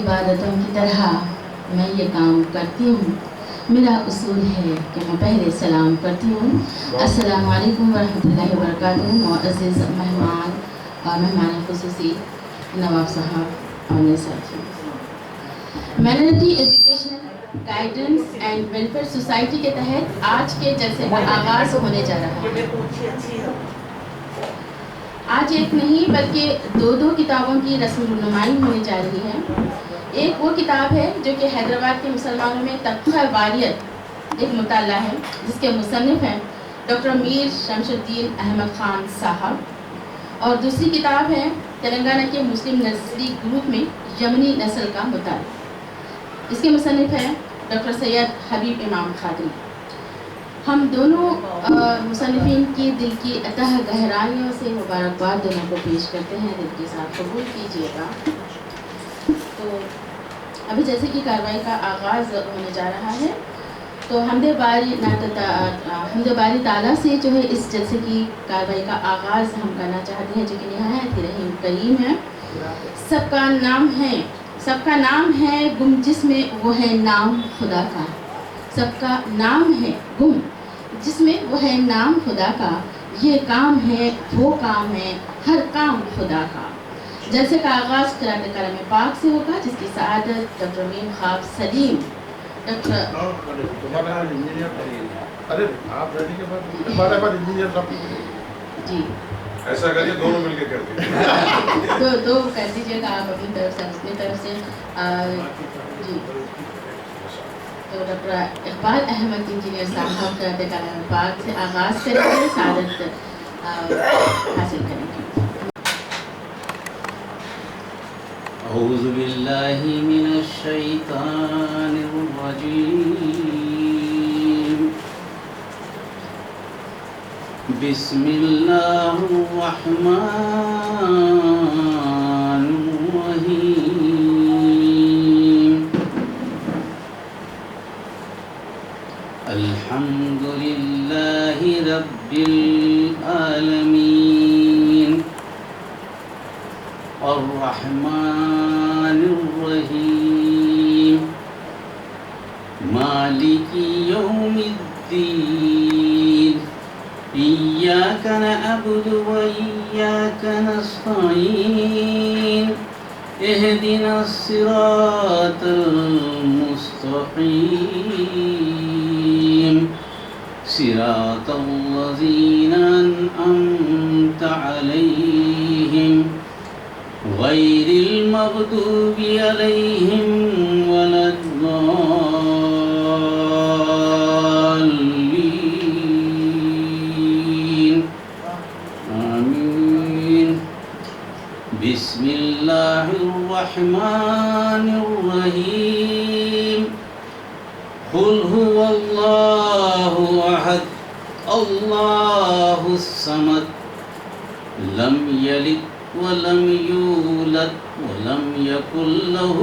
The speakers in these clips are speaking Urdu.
عبادتوں کی طرح میں یہ کام کرتی ہوں. میرا اصول ہے کہ میں پہلے سلام کرتی ہوں. السلام علیکم ورحمۃ اللہ وبرکاتہ. معزز مہمان اور مہمان خصوصی نواب صاحب اور ساتھی، minority educational guidance and welfare society کے تحت آج کے جلسے کا آغاز ہونے جا رہا ہے. آج ایک نہیں بلکہ دو کتابوں کی رسم رونمائی ہونے جا رہی ہے. ایک وہ کتاب ہے جو کہ حیدرآباد کے مسلمانوں میں طبقہ واریت ایک مطالعہ ہے، جس کے مصنف ہیں ڈاکٹر میر شمس الدین احمد خان صاحب، اور دوسری کتاب ہے تلنگانہ کے مسلم نسلی گروپ میں یمنی نسل کا مطالعہ. اس کے مصنف ہیں ڈاکٹر سید حبیب امام خادری. ہم دونوں مصنفین کی دل کی اتہ گہرائیوں سے مبارکباد دونوں کو پیش کرتے ہیں. دل کے ساتھ قبول کیجیے گا. تو ابھی جیسے کہ کارروائی کا آغاز ہونے جا رہا ہے، تو حمد باری تعالیٰ سے جو ہے اس جلسے کی کارروائی کا آغاز ہم کرنا چاہتے ہیں، جو کہ نہایت رحیم کریم ہے. سب کا نام ہے گم جس میں وہ ہے نام خدا کا. سب کا نام ہے گم جس میں وہ ہے نام خدا کا. یہ کام ہے وہ کام ہے ہر کام خدا کا. جلسے کا آغاز قرأت کلام پاک سے ہوگا، جس کی سعادت ڈاکٹر میم خواب سلیم جی ایسا کریے دونوں مل کے کرتے دو کر دیجیے گا آپ اپنی طرف سے جی. تو ڈاکٹر اقبال احمد انجینئر صاحب قرأت کلام پاک سے آغاز کریں گے، سعادت حاصل کریں گے. اعوذ باللہ من الشیطان الرجیم. بسم اللہ الرحمن الرحیم. الحمد للہ رب العالمین الرحمن الرحیم مالک یوم الدین. ایاک نعبد و ایاک نستعین. اہدنا الصراط المستقیم. صراط الذین انعمت علیہم غیر المغضوب علیہم ولا الضالین. آمین. بسم اللہ الرحمن الرحیم. قل هو اللہ احد اللہ الصمد لم یلد ولم یولد ولم یکن له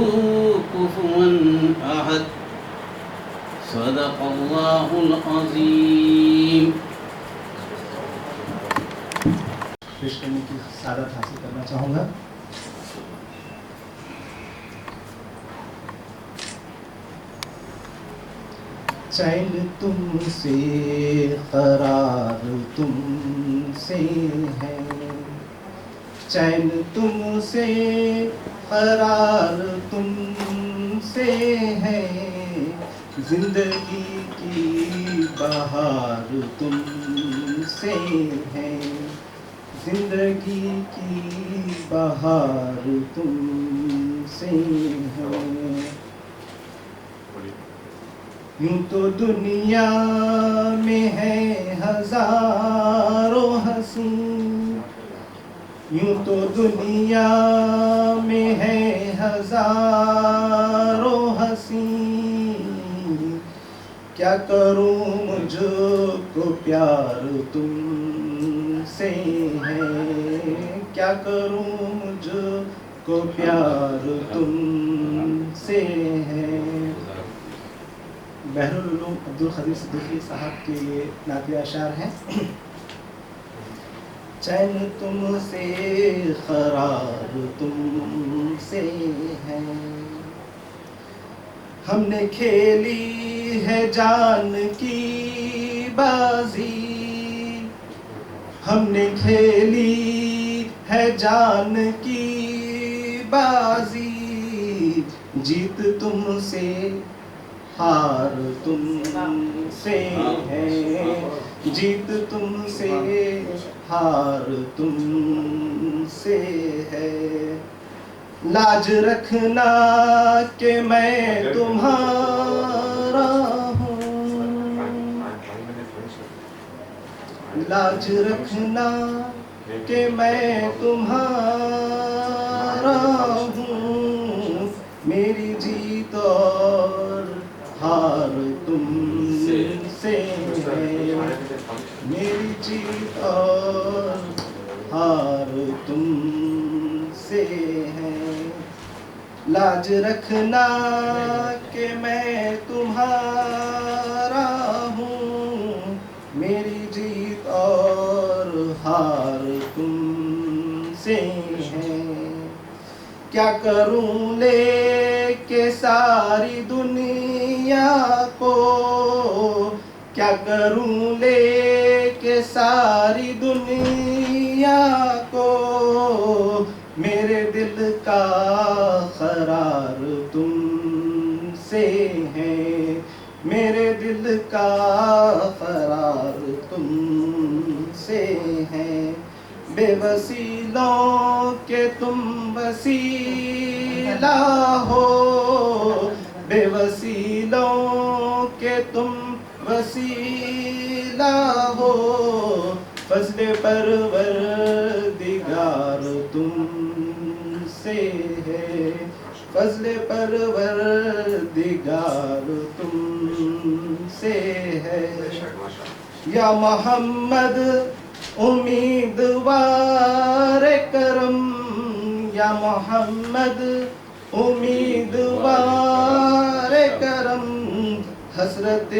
کفوا احد. صدق اللہ العظیم. پیش کرنے کی سعادت حاصل کرنا چاہوں گا. چین تم سے قرار تم سے ہے. چین تم سے قرار تم سے ہے. زندگی کی بہار تم سے ہے. زندگی کی بہار تم سے ہے. یوں تو دنیا میں ہے ہزاروں حسین. یوں تو دنیا میں ہے ہزاروں حسین. کیا کروں مجھ کو پیار تم سے ہے. کیا کروں مجھ کو پیار تم سے ہے. بحر العلوم عبدالقدیر صدیقی صاحب کے یہ نعتیہ اشعار ہیں. چین تم سے قرار تم سے ہے. ہم نے کھیلی ہے جان کی بازی، ہم نے کھیلی ہے جان کی بازی، جیت تم سے ہار تم سے ہے، جیت تم سے ہار تم سے ہے، لاج رکھنا کہ میں تمہارا ہوں، لاج رکھنا کہ میں تمہارا ہوں، میری جیت اور ہار تم سے ہے، میری جیت اور ہار تم سے ہے، لاج رکھنا کہ میں تمہارا ہوں، میری جیت اور ہار تم سے ہے، کیا کروں لے کے ساری دنیا کو، کیا کروں لے کے ساری دنیا کو، میرے دل کا قرار تم سے ہے، میرے دل کا قرار تم سے ہے، بے وسیلوں کے تم وسیلہ ہو، بے وسیلوں کے تم وسیلہ ہو، فضل پروردگار تم سے ہے، فضل پروردگار تم سے ہے، یا محمد امیدوار کرم، یا محمد امیدوار کرم، حسرت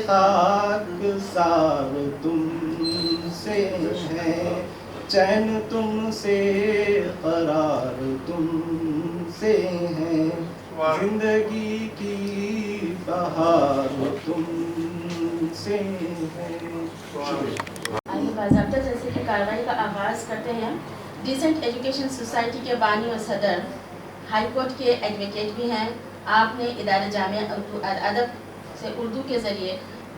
خاک سار تم سے ہے، چین تم سے قرار تم سے ہے، زندگی کی بہار تم سے ہے۔ آئیے باضابطہ جلسے کی کارروائی کا آغاز کرتے ہیں۔ ڈیسنٹ ایجوکیشن سوسائٹی کے بانی و صدر، ہائی کورٹ کے ایڈوکیٹ بھی ہیں، آپ نے ادارہ جامعہ ادب سے اردو کے ذریعے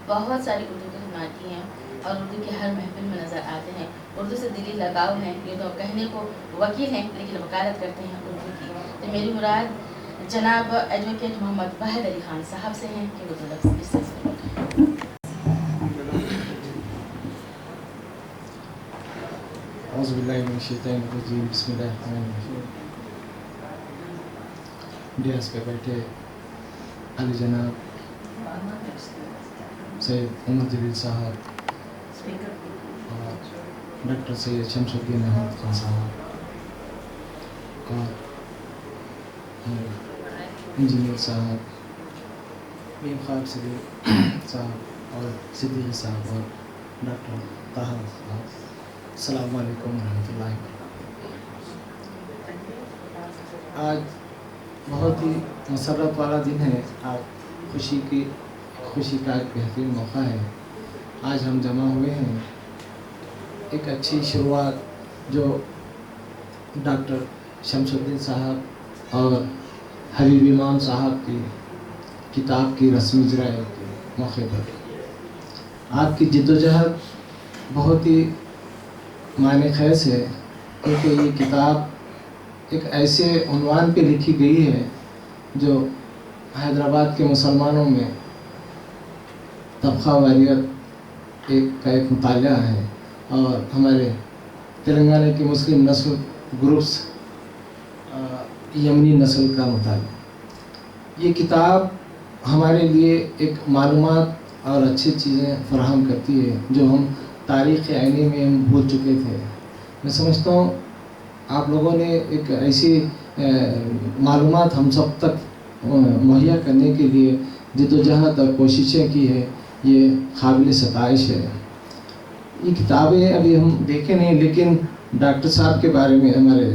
بہت ساری اردو کی خدمات کی ہیں اور اردو کی ہر محفل میں نظر آتے ہیں، اردو سے دلی لگاؤ ہیں، یہ تو کہنے کو وکیل ہیں لیکن وکالت کرتے ہیں اردو کی، تو میری مراد جناب ایڈوکیٹ محمد واحد علی خان صاحب سے ہیں کہ وہ دو لفظ اس سلسلے میں۔ اعوذ باللہ من الشیطان الرجیم، بسم اللہ الرحمن الرحیم۔ ڈیاس پہ بیٹھے علی جناب سید عمر جلیل صاحب اور ڈاکٹر سید شمس الدین احمد خان صاحب اور انجینئر صاحب میم خواب صدیق صاحب اور صدیقی صاحب اور ڈاکٹر طاہر صاحب، السلام علیکم ورحمۃ اللہ وبرکاتہ۔ آج بہت ہی مسرت والا دن ہے، آج خوشی کا ایک بہترین موقع ہے۔ آج ہم جمع ہوئے ہیں، ایک اچھی شروعات جو ڈاکٹر شمس الدین صاحب اور حبیب امام صاحب کی کتاب کی رسمی اجرائی کے موقع پر آپ کی جدوجہد بہت ہی معنی خیز ہے، کیونکہ یہ کتاب ایک ایسے عنوان پہ لکھی گئی ہے جو حیدرآباد کے مسلمانوں میں طبقہ واریت کا ایک مطالعہ ہے، اور ہمارے تلنگانہ کی مسلم نسل گروپس یمنی نسل کا مطالعہ۔ یہ کتاب ہمارے لیے ایک معلومات اور اچھی چیزیں فراہم کرتی ہے جو ہم تاریخ عینی میں ہم بھول چکے تھے۔ میں سمجھتا ہوں آپ لوگوں نے ایک ایسی معلومات ہم سب تک مہیا کرنے کے لیے جدوجہد اور کوششیں کی ہے، یہ قابل ستائش ہے۔ یہ کتابیں ابھی ہم دیکھے نہیں، لیکن ڈاکٹر صاحب کے بارے میں، ہمارے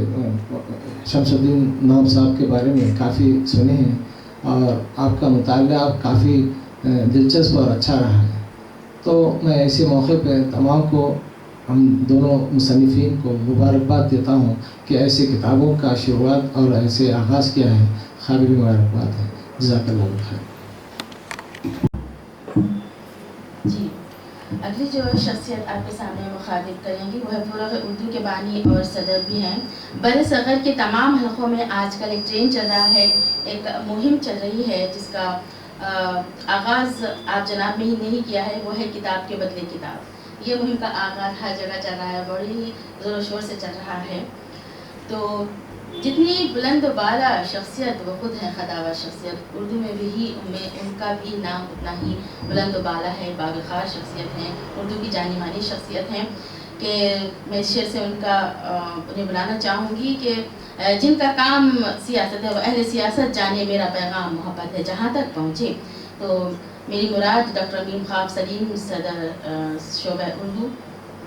شمس الدین نواب صاحب کے بارے میں کافی سنے ہیں، اور آپ کا مطالعہ کافی دلچسپ اور اچھا رہا ہے. تو میں ایسے موقع پہ تمام کو، ہم دونوں مصنفین کو مبارکباد دیتا ہوں کہ ایسے کتابوں کا شروعات اور ایسے آغاز کیا ہے. قابل مبارکباد ہے. جزاک اللہ خیر. جی، اگلی جو شخصیت آپ کے سامنے مخاطب کریں گی وہ ہے فروغ اردو کے بانی اور صدر بھی ہیں. بر صغر کے تمام حلقوں میں آج کل ایک ٹرینڈ چل رہا ہے، ایک مہم چل رہی ہے جس کا آغاز آپ جناب نے ہی نہیں کیا ہے، وہ ہے کتاب کے بدلے کتاب. یہ مہم کا آغاز ہر جگہ چل رہا ہے، بڑے ہی زور و شور سے چل رہا ہے. تو جتنی بلند و بالا شخصیت وہ خود ہے خداور شخصیت، اردو میں بھی ان کا بھی نام اتنا ہی بلند و بالا ہے. باوقار شخصیت ہیں، اردو کی جانی مانی شخصیت ہیں کہ میں اس شعر سے انہیں بلانا چاہوں گی کہ جن کا کام سیاست ہے وہ اہل سیاست جانے میرا پیغام محبت ہے جہاں تک پہنچے. تو میری مراد ڈاکٹر امین خواب سلیم صدر شعبہ اردو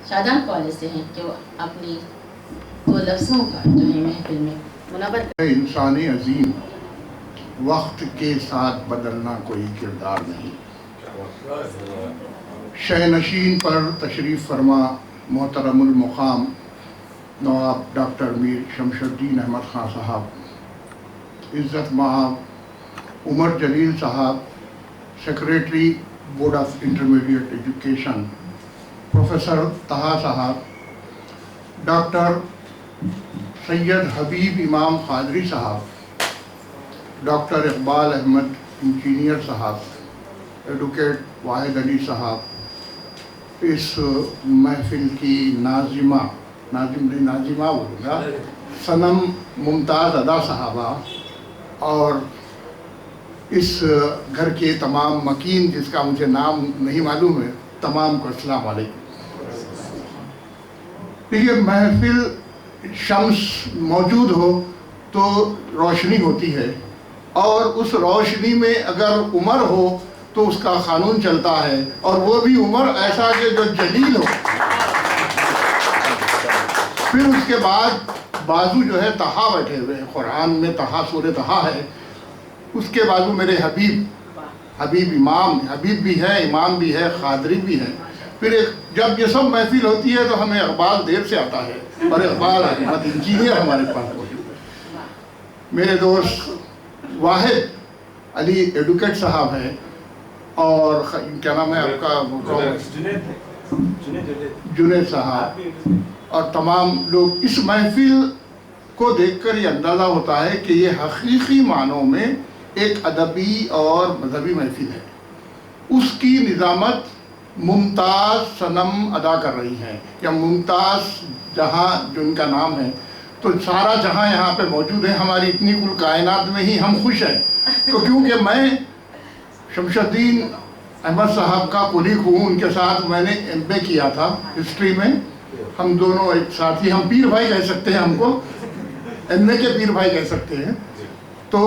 شادان کالج سے ہیں، جو اپنی دو لفظوں کا جو ہے محفل میں منور. انسانی عظیم، وقت کے ساتھ بدلنا کوئی کردار نہیں. شہ نشین پر تشریف فرما محترم المقام نواب ڈاکٹر میر شمس الدین احمد خان صاحب، عزت مآب عمر جلیل صاحب secretary board of intermediate education, professor Taha صاحب، ڈاکٹر سید حبیب امام قادری صاحب، ڈاکٹر اقبال احمد انجینئر صاحب، ایڈوکیٹ واحد علی صاحب، اس محفل کی ناظمہ بولوں گا صنم ممتاز ادا صاحبہ، اور اس گھر کے تمام مکین جس کا مجھے نام نہیں معلوم ہے، تمام کو السلام علیکم. دیکھیے، محفل شمس موجود ہو تو روشنی ہوتی ہے، اور اس روشنی میں اگر عمر ہو تو اس کا قانون چلتا ہے، اور وہ بھی عمر ایسا کہ جو جلیل ہو. پھر اس کے بعد بازو جو ہے طہا بیٹھے ہوئے ہیں، قرآن میں طہا سورہ طہا ہے، اس کے بازو میرے حبیب امام، حبیب بھی ہے، امام بھی ہے، قادری بھی ہے. پھر جب یہ سب محفل ہوتی ہے تو ہمیں اقبال دیر سے آتا ہے، اور اقبال احمد انجینئر ہمارے پاس موجود ہے. میرے دوست واحد علی ایڈوکیٹ صاحب ہیں، اور کیا نام ہے آپ کا، جنید صاحب، اور تمام لوگ. اس محفل کو دیکھ کر یہ اندازہ ہوتا ہے کہ یہ حقیقی معنوں میں ایک ادبی اور مذہبی محفل ہے. اس کی نظامت ممتاز صنم ادا کر رہی ہے، یا ممتاز جہاں جن کا نام ہے. تو سارا جہاں یہاں پہ موجود ہے، ہماری اتنی کل کائنات میں ہی ہم خوش ہیں. کیونکہ میں شمس الدین احمد صاحب کا کولیگ ہوں، ان کے ساتھ میں نے ایم اے کیا تھا ہسٹری میں. ہم دونوں ایک ساتھی، ہم پیر بھائی کہہ سکتے ہیں، ہم کو ایم اے کے پیر بھائی کہہ سکتے ہیں. تو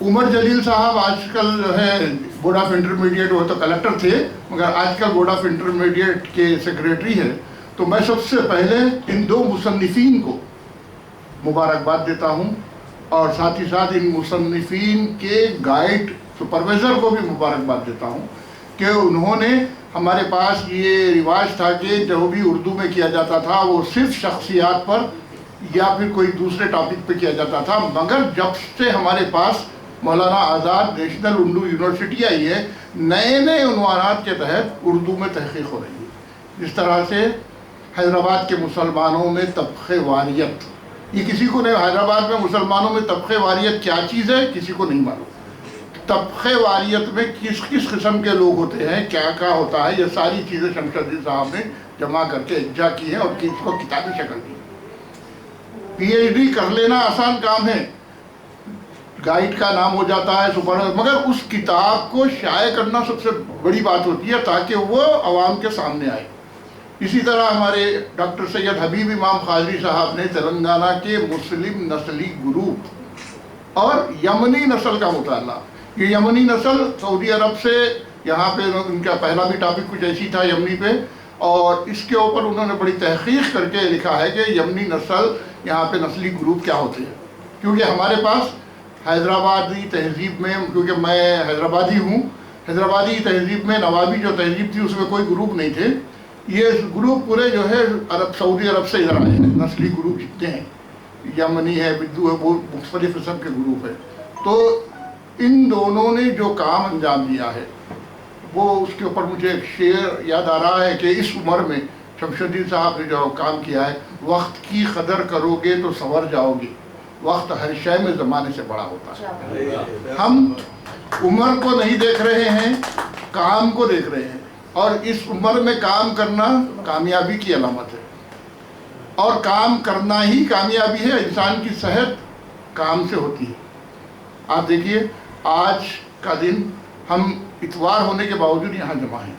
عمر جلیل صاحب آج کل جو ہے بورڈ آف انٹرمیڈیٹ، وہ تو کلیکٹر تھے مگر آج کل بورڈ آف انٹرمیڈیٹ کے سیکریٹری ہے. تو میں سب سے پہلے ان دو مصنفین کو مبارکباد دیتا ہوں، اور ساتھ ہی ساتھ ان مصنفین کے گائیڈ سپروائزر کو بھی مبارکباد دیتا ہوں کہ انہوں نے، ہمارے پاس یہ رواج تھا کہ جو بھی اردو میں کیا جاتا تھا وہ صرف شخصیات پر یا پھر کوئی دوسرے ٹاپک پہ کیا جاتا تھا. مگر جب سے ہمارے پاس مولانا آزاد نیشنل اردو یونیورسٹی آئی ہے، نئے عنوانات کے تحت اردو میں تحقیق ہو رہی ہے. جس طرح سے حیدرآباد کے مسلمانوں میں طبقے واریت، یہ کسی کو نہیں، حیدرآباد میں مسلمانوں میں طبقے واریت کیا چیز ہے کسی کو نہیں معلوم. طبقے واریت میں کس کس قسم کے لوگ ہوتے ہیں، کیا کیا ہوتا ہے، یہ ساری چیزیں شمس الدین صاحب نے جمع کر کے اجرا کی ہیں اور اس کو کتابی شکل دی. پی ایچ ڈی کر لینا آسان کام ہے، گائیڈ کا نام ہو جاتا ہے مگر اس کتاب کو شائع کرنا سب سے بڑی بات ہوتی ہے تاکہ وہ عوام کے سامنے آئے. اسی طرح ہمارے ڈاکٹر سید حبیب امام قادری صاحب نے تلنگانہ کے مسلم نسلی گروپ اور یمنی نسل کا مطالعہ. یہ یمنی نسل سعودی عرب سے یہاں پہ ان کا پہلا بھی ٹاپک کچھ ایسی تھا یمنی پہ، اور اس کے اوپر انہوں نے بڑی تحقیق کر کے لکھا ہے کہ یمنی نسل یہاں پہ نسلی گروپ کیا ہوتے ہیں. کیونکہ ہمارے پاس حیدرآبادی تہذیب میں، کیونکہ میں حیدرآبادی ہوں، حیدرآبادی تہذیب میں نوابی جو تہذیب تھی اس میں کوئی گروپ نہیں تھے. یہ گروپ پورے جو ہے سعودی عرب سے ادھر آئے ہیں. نسلی گروپ جتنے ہیں، یمنی ہے، بدو ہے، وہ مختلف قسم کے گروپ ہے. تو ان دونوں نے جو کام انجام دیا ہے وہ اس کے اوپر مجھے ایک شعر یاد آ رہا ہے کہ اس عمر میں شمس الدین صاحب نے جو کام کیا ہے، وقت کی قدر کرو گے تو سنور جاؤ گے، وقت ہر شے میں زمانے سے بڑا ہوتا ہے. ہم عمر کو نہیں دیکھ رہے ہیں، کام کو دیکھ رہے ہیں، اور اس عمر میں کام کرنا کامیابی کی علامت ہے، اور کام کرنا ہی کامیابی ہے. انسان کی صحت کام سے ہوتی ہے. آپ دیکھیے آج کا دن ہم اتوار ہونے کے باوجود یہاں جمع ہیں.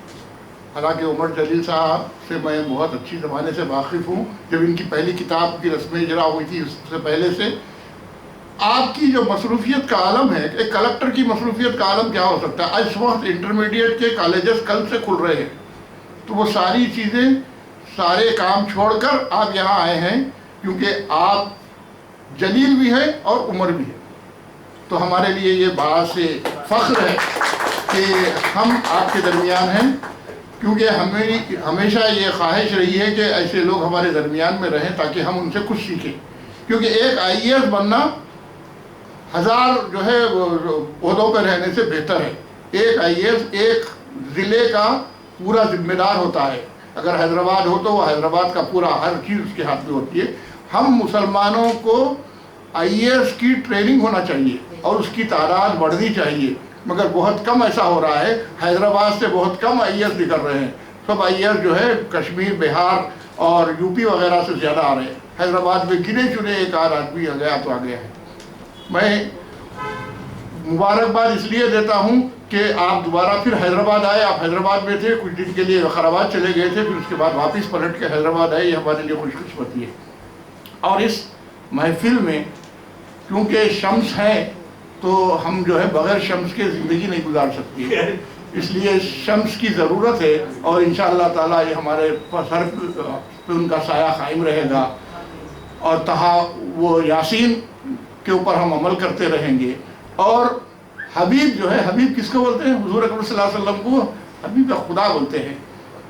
حالانکہ عمر جلیل صاحب سے میں بہت اچھی زمانے سے واقف ہوں. جب ان کی پہلی کتاب کی رسم اجرا ہوئی تھی اس سے پہلے سے آپ کی جو مصروفیت کا عالم ہے، ایک کلکٹر کی مصروفیت کا عالم کیا ہو سکتا ہے. اس وقت انٹرمیڈیٹ کے کالجز کل سے کھل رہے ہیں، تو وہ ساری چیزیں، سارے کام چھوڑ کر آپ یہاں آئے ہیں کیونکہ آپ جلیل بھی ہیں اور عمر بھی ہے. تو ہمارے لیے یہ باعث فخر ہے کہ ہم آپ کے درمیان ہیں، کیونکہ ہمیں ہمیشہ یہ خواہش رہی ہے کہ ایسے لوگ ہمارے درمیان میں رہیں تاکہ ہم ان سے کچھ سیکھیں. کیونکہ ایک IAS بننا 1000 جو ہے عہدوں پہ رہنے سے بہتر ہے. ایک IAS ایک ضلع کا پورا ذمہ دار ہوتا ہے. اگر حیدرآباد ہو تو وہ حیدرآباد کا پورا ہر چیز اس کے ہاتھ میں ہوتی ہے. ہم مسلمانوں کو IAS کی ٹریننگ ہونا چاہیے اور اس کی تعداد بڑھنی چاہیے، مگر بہت کم ایسا ہو رہا ہے. حیدرآباد سے بہت کم IAS نکل رہے ہیں. سب IAS جو ہے کشمیر، بہار اور UP وغیرہ سے زیادہ آ رہے ہیں. حیدرآباد میں گنے چنے ایک آدھ آدمی آ گیا تو آ گیا ہے. میں مبارکباد اس لیے دیتا ہوں کہ آپ دوبارہ پھر حیدرآباد آئے. آپ حیدرآباد میں تھے، کچھ دن کے لیے وقارآباد چلے گئے تھے، پھر اس کے بعد واپس پلٹ کے حیدرآباد آئے. یہ ہمارے لیے خوش قسمتی ہے. اور اس محفل میں کیونکہ شمس ہے تو ہم جو ہے بغیر شمس کے زندگی نہیں گزار سکتی، اس لیے شمس کی ضرورت ہے. اور انشاءاللہ تعالیٰ یہ ہمارے سر پہ ان کا سایہ قائم رہے گا، اور تہا وہ یاسین کے اوپر ہم عمل کرتے رہیں گے. اور حبیب جو ہے، حبیب کس کو بولتے ہیں؟ حضور اکرم صلی اللہ علیہ وسلم کو حبیب خدا بولتے ہیں.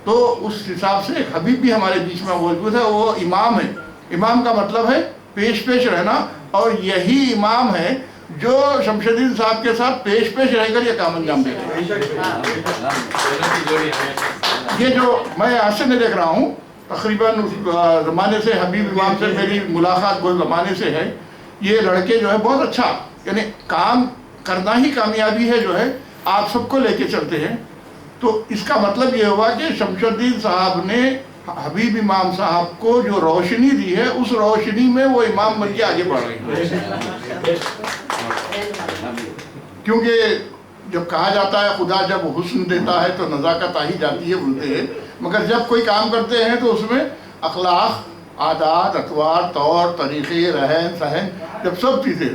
تو اس حساب سے ایک حبیب بھی ہمارے بیچ میں موجود ہے. وہ امام ہے. امام کا مطلب ہے پیش پیش رہنا، اور یہی امام ہے جو شمس الدین صاحب کے ساتھ پیش پیش رہ کر یہ کام انجام دیتے ہیں. یہ جو میں آج سے میں دیکھ رہا ہوں، تقریباً زمانے سے حبیب امام سے میری ملاقات بہت زمانے سے ہے. یہ لڑکے جو ہے بہت اچھا، یعنی کام کرنا ہی کامیابی ہے جو ہے، آپ سب کو لے کے چلتے ہیں. تو اس کا مطلب یہ ہوا کہ شمس الدین صاحب نے حبیب امام صاحب کو جو روشنی دی ہے، اس روشنی میں وہ امام بن کے آگے بڑھ رہے ہیں. کیونکہ جب کہا جاتا ہے خدا جب حسن دیتا ہے تو نزاکت آ ہی جاتی ہے بولتے ہیں، مگر جب کوئی کام کرتے ہیں تو اس میں اخلاق، عادات، اطوار، طور طریقے، رہن سہن، جب سب چیزیں،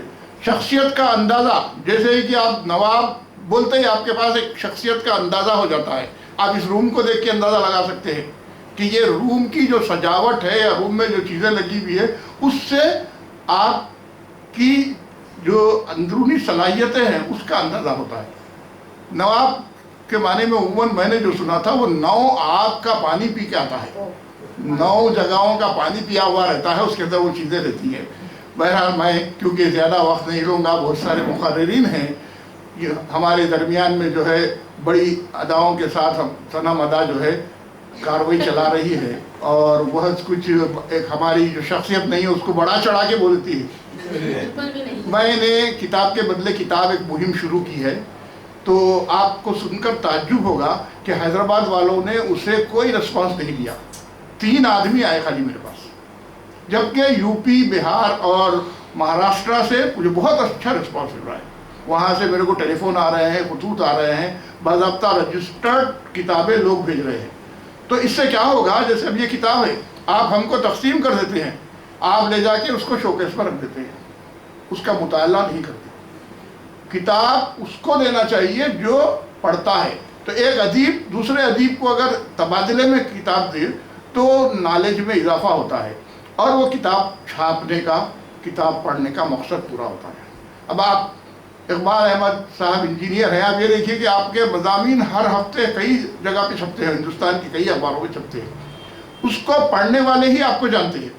شخصیت کا اندازہ، جیسے کہ آپ نواب بولتے ہی آپ کے پاس ایک شخصیت کا اندازہ ہو جاتا ہے. آپ اس روم کو دیکھ کے اندازہ لگا سکتے ہیں کہ یہ روم کی جو سجاوٹ ہے یا روم میں جو چیزیں لگی ہوئی ہے، اس سے آپ کی جو اندرونی صلاحیتیں ہیں اس کا اندازہ ہوتا ہے. نواب کے معنی میں عموماً میں نے جو سنا تھا وہ 9 آب کا پانی پی کے آتا ہے، 9 جگہوں کا پانی پیا ہوا رہتا ہے، اس کے اندر وہ چیزیں رہتی ہیں. بہرحال میں کیونکہ زیادہ وقت نہیں لوں گا، بہت سارے مقررین ہیں ہمارے درمیان میں جو ہے بڑی اداؤں کے ساتھ صنم ادا جو ہے کاروائی چلا رہی ہے، اور بہت کچھ ایک ہماری جو شخصیت نہیں ہے اس کو بڑا چڑھا کے بولتی ہے. میں نے کتاب کے بدلے کتاب ایک مہم شروع کی ہے. تو آپ کو سن کر تعجب ہوگا کہ حیدرآباد والوں نے اسے کوئی رسپانس نہیں دیا. 3 آدمی آئے خالی میرے پاس، جبکہ UP، بہار اور مہاراشٹرا سے مجھے بہت اچھا رسپانس مل رہا ہے. وہاں سے میرے کو ٹیلی فون آ رہے ہیں، خطوط آ رہے ہیں، باضابطہ رجسٹرڈ کتابیں لوگ بھیج رہے ہیں. تو اس سے کیا ہوگا، جیسے اب یہ کتاب ہے، آپ ہم کو تقسیم کر دیتے ہیں، آپ لے جا کے اس کو شوکیس پر رکھ دیتے ہیں، اس کا مطالعہ نہیں کرتے. کتاب اس کو دینا چاہیے جو پڑھتا ہے. تو ایک ادیب دوسرے ادیب کو اگر تبادلے میں کتاب دے تو نالج میں اضافہ ہوتا ہے، اور وہ کتاب چھاپنے کا، کتاب پڑھنے کا مقصد پورا ہوتا ہے. اب آپ اقبال احمد صاحب انجینئر ہیں, آپ یہ دیکھیے کہ آپ کے مضامین ہر ہفتے کئی جگہ پہ چھپتے ہیں, ہندوستان کی کئی اخباروں پہ چھپتے ہیں, اس کو پڑھنے والے ہی آپ کو جانتے ہیں.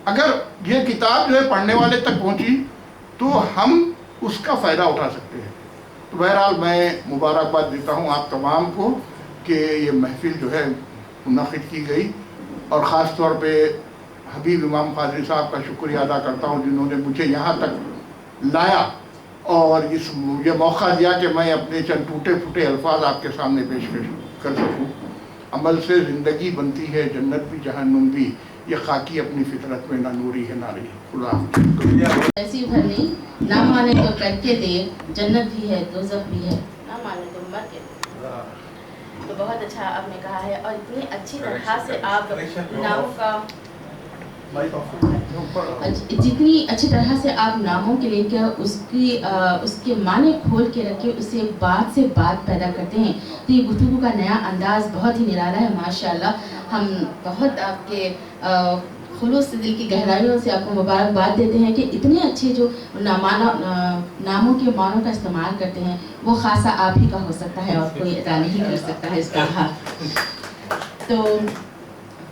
اگر یہ کتاب جو ہے پڑھنے والے تک پہنچی تو ہم اس کا فائدہ اٹھا سکتے ہیں. تو بہرحال میں مبارکباد دیتا ہوں آپ تمام کو کہ یہ محفل جو ہے منعقد کی گئی, اور خاص طور پہ حبیب امام قادری صاحب کا شکریہ ادا کرتا ہوں جنہوں نے مجھے یہاں تک لایا اور یہ موقع دیا کہ میں اپنے چند ٹوٹے پھوٹے الفاظ آپ کے سامنے پیش کر سکوں. عمل سے زندگی بنتی ہے, جنت بھی جہنم بھی, یہ خاکی اپنی فطرت میں نہ نوری ہے نہ رہی. خدا حافظ. ایسی بھر نہیں, نہ مانے تو کر کے دے, جنت بھی ہے دوزخ بھی ہے, نہ مانے تو مر کے دے. تو بہت اچھا آپ نے کہا ہے, اور اتنی اچھی طرح سے آپ ناموں کا جتنی اچھی طرح سے آپ ناموں کے لے کر اس کے معنی کھول کے رکھے, اسے بات سے بات پیدا کرتے ہیں. تو یہ گفتگو کا نیا انداز بہت ہی نرالا ہے ماشاءاللہ. ہم بہت آپ کے خلوص سے دل کی گہرائیوں سے آپ کو مبارکباد دیتے ہیں کہ اتنے اچھے جو ناموں کے معنوں کا استعمال کرتے ہیں, وہ خاصہ آپ ہی کا ہو سکتا ہے اور کوئی ادا نہیں کر سکتا ہے اس کا حق. تو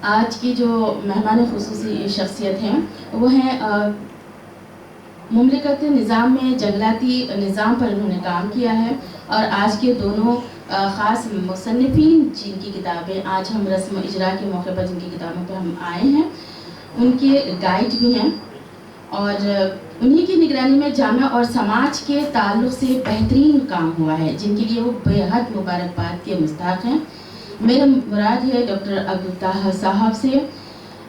آج کی جو مہمان خصوصی شخصیت ہیں وہ ہیں مملکت نظام میں جنگلاتی نظام پر انہوں نے کام کیا ہے, اور آج کے دونوں خاص مصنفین جن کی کتابیں آج ہم رسم و اجرا کے موقع پر جن کی کتابوں پہ ہم آئے ہیں, ان کے گائیڈ بھی ہیں, اور انہی کی نگرانی میں جامعہ اور سماج کے تعلق سے بہترین کام ہوا ہے, جن کے لیے وہ بے حد مبارکباد کے مستحق ہیں. میرا مراد ہے ڈاکٹر عبدالطاہر صاحب سے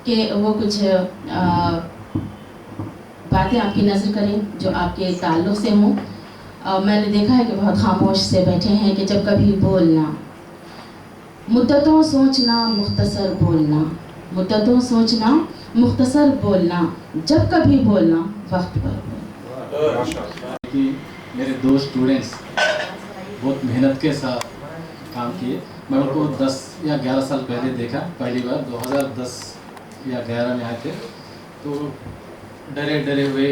کہ وہ کچھ باتیں آپ کی نظر کریں جو آپ کے تعلق سے ہوں. میں نے دیکھا ہے کہ بہت خاموش سے بیٹھے ہیں کہ جب کبھی بولنا, مدتوں سوچنا مختصر بولنا, مدتوں سوچنا مختصر بولنا, جب کبھی بولنا وقت پر بولنا. میرے دو اسٹوڈنٹس بہت محنت کے ساتھ کام کیے. میں ان کو 10 یا 11 سال پہلے دیکھا, پہلی بار 2010 یا 11 میں آئے تھے. تو ڈرے ہوئے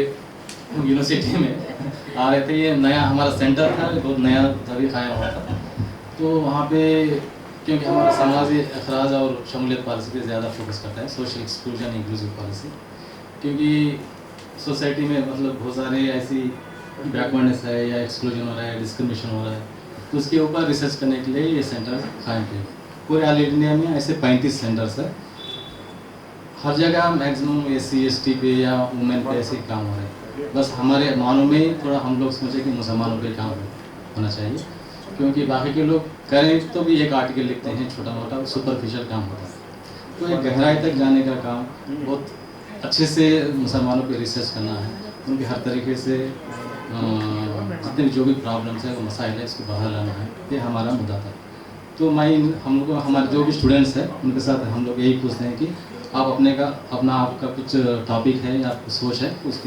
یونیورسٹی میں آ رہے تھے. یہ نیا ہمارا سینٹر تھا, بہت نیا تبھی قائم ہوا تھا. تو وہاں پہ کیونکہ ہمارا سماجی اخراج اور شمولیت پالیسی پہ زیادہ فوکس کرتا ہے, سوشل ایکسکلوژن انکلوسیو پالیسی, کیونکہ سوسائٹی میں مطلب بہت سارے ایسی بیکورڈنیس ہے یا ایکسکلوژن ہو رہا ہے, ڈسکرمنیشن ہو رہا ہے. تو اس کے اوپر ریسرچ کرنے کے لیے یہ سینٹر قائم کیا. پورے آل انڈیا میں ایسے 35 سینٹرس ہیں. ہر جگہ میکسیمم SC/ST پہ یا وومن پہ ایسے کام ہو رہے ہیں. بس ہمارے معنوں میں تھوڑا ہم لوگ سوچیں کہ مسلمانوں پہ کام ہونا چاہیے, کیونکہ باقی کے لوگ کریں تو بھی ایک آرٹیکل لکھتے ہیں, چھوٹا موٹا سپرفیشل کام ہوتا ہے. تو ایک گہرائی تک جانے کا کام, بہت اچھے سے مسلمانوں پہ ریسرچ کرنا ہے, ان کے ہر طریقے سے جتنے بھی جو بھی پرابلمس ہیں وہ مسائل ہے اس کو باہر لانا ہے, یہ ہمارا مدعا تھا. تو ہم لوگ ہمارے جو بھی اسٹوڈنٹس ہیں ان کے ساتھ ہم لوگ یہی پوچھتے ہیں کہ آپ اپنا آپ کا کچھ ٹاپک ہے یا کچھ سوچ ہے اس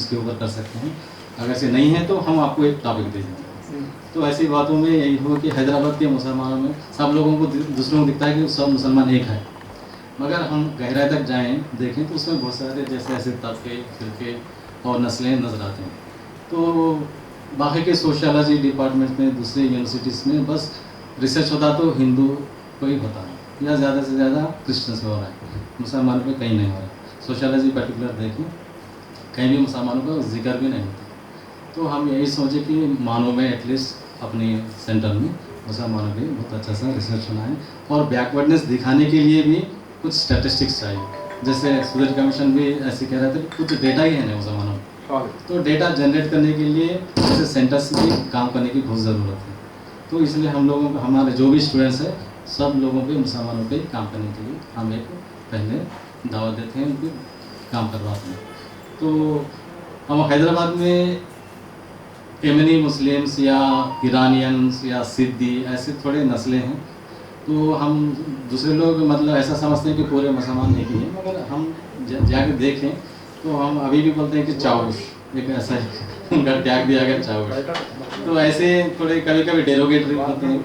کے اوپر کر سکتے ہیں. اگر سے نہیں ہے تو ہم آپ کو ایک ٹاپک دے دیں. تو ایسی باتوں میں یہی ہو کہ حیدرآباد کے مسلمانوں میں سب لوگوں کو دوسروں کو دکھتا ہے کہ سب مسلمان ایک ہے, مگر ہم گہرائی تک جائیں دیکھیں تو اس میں بہت سارے جیسے ایسے طبقے فرقے اور نسلیں نظر آتے ہیں. تو باقی کے سوشالوجی ڈپارٹمنٹ میں دوسرے یونیورسٹیز میں بس ریسرچ ہوتا تو ہندو کو ہی ہوتا ہے, یا زیادہ سے زیادہ کرسچنس میں ہو رہا ہے, مسلمانوں پہ کہیں نہیں ہو رہا ہے. سوشالوجی پرٹیکولر دیکھیں کہیں بھی مسلمانوں کا ذکر بھی نہیں ہوتا. تو ہم یہی سوچیں کہ معنوں میں ایٹ لیسٹ اپنے سینٹر میں مسلمانوں پہ بہت اچھا سا ریسرچ ہونا ہے, اور بیکورڈنیس دکھانے کے لیے بھی کچھ اسٹیٹسٹکس چاہیے. جیسے سورج کمیشن بھی ایسے کہہ رہے تھے کچھ ڈیٹا ہی ہے نہیں مسلمانوں میں, تو ڈیٹا جنریٹ کرنے کے لیے ایسے سینٹرس میں کام کرنے کی بہت ضرورت ہے. تو اس لیے ہم لوگوں کو ہمارے جو بھی اسٹوڈنٹس ہیں سب لوگوں پہ مسلمانوں پہ کام کرنے کے لیے ہم ایک پہلے دعوت دیتے ہیں, ان پہ کام کرواتے ہیں. تو ہم حیدرآباد میں یمنی مسلمس یا ایرانینس یا سدھی ایسے تھوڑے نسلیں ہیں. تو ہم دوسرے لوگ مطلب ایسا سمجھتے ہیں کہ پورے مسلمان نہیں ہیں, مگر ہم جا کے دیکھیں تو ہم ابھی بھی بولتے ہیں کہ چاوش, ایک ایسا ان کا ٹیگ دیا گیا چاوش. تو ایسے تھوڑے کبھی کبھی ڈیروگیٹری ہوتے ہیں,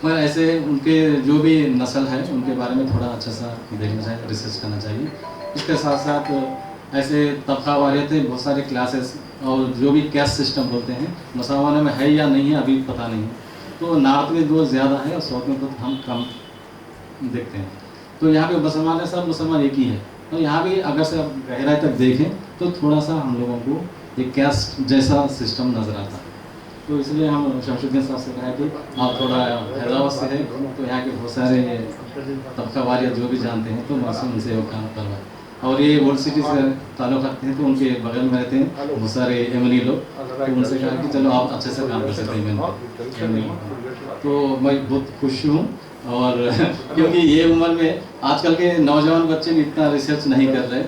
مگر ایسے ان کے جو بھی نسل ہے ان کے بارے میں تھوڑا اچھا سا دیکھنا چاہیے, ریسرچ کرنا چاہیے. اس کے ساتھ ساتھ ایسے طبقہ واریت ہے، بہت سارے کلاسز اور جو بھی کیسٹ سسٹم بولتے ہیں مسلمانوں میں ہے یا نہیں ہے ابھی پتہ نہیں ہے. تو نارتھ میں بہت زیادہ ہے اور ساؤتھ میں بہت ہم کم دیکھتے ہیں. تو یہاں پہ مسلمان ہے، سب مسلمان ایک ہی ہے. اور یہاں بھی اگر سے آپ گہرائی تک دیکھیں تو تھوڑا سا ہم لوگوں کو ایک کیسٹ جیسا سسٹم نظر آتا ہے. تو اس لیے ہم شمس الدین صاحب سے کہا کہ آپ تھوڑا حیدرآباد سے ہے تو یہاں کے بہت سارے طبقہ واریت جو بھی جانتے ہیں تو موسم ان سے وہ کام کروائے. اور یہ ورلڈ سٹی سے تعلق رکھتے ہیں تو ان کے بغل میں رہتے ہیں بہت سارے ایمنی لوگ. تو ان سے کہا کہ چلو آپ اچھے سے کام کر سکتے ہیں. تو میں بہت خوش ہوں. اور کیونکہ یہ عمر میں آج کل کے نوجوان بچے بھی اتنا ریسرچ نہیں کر رہے.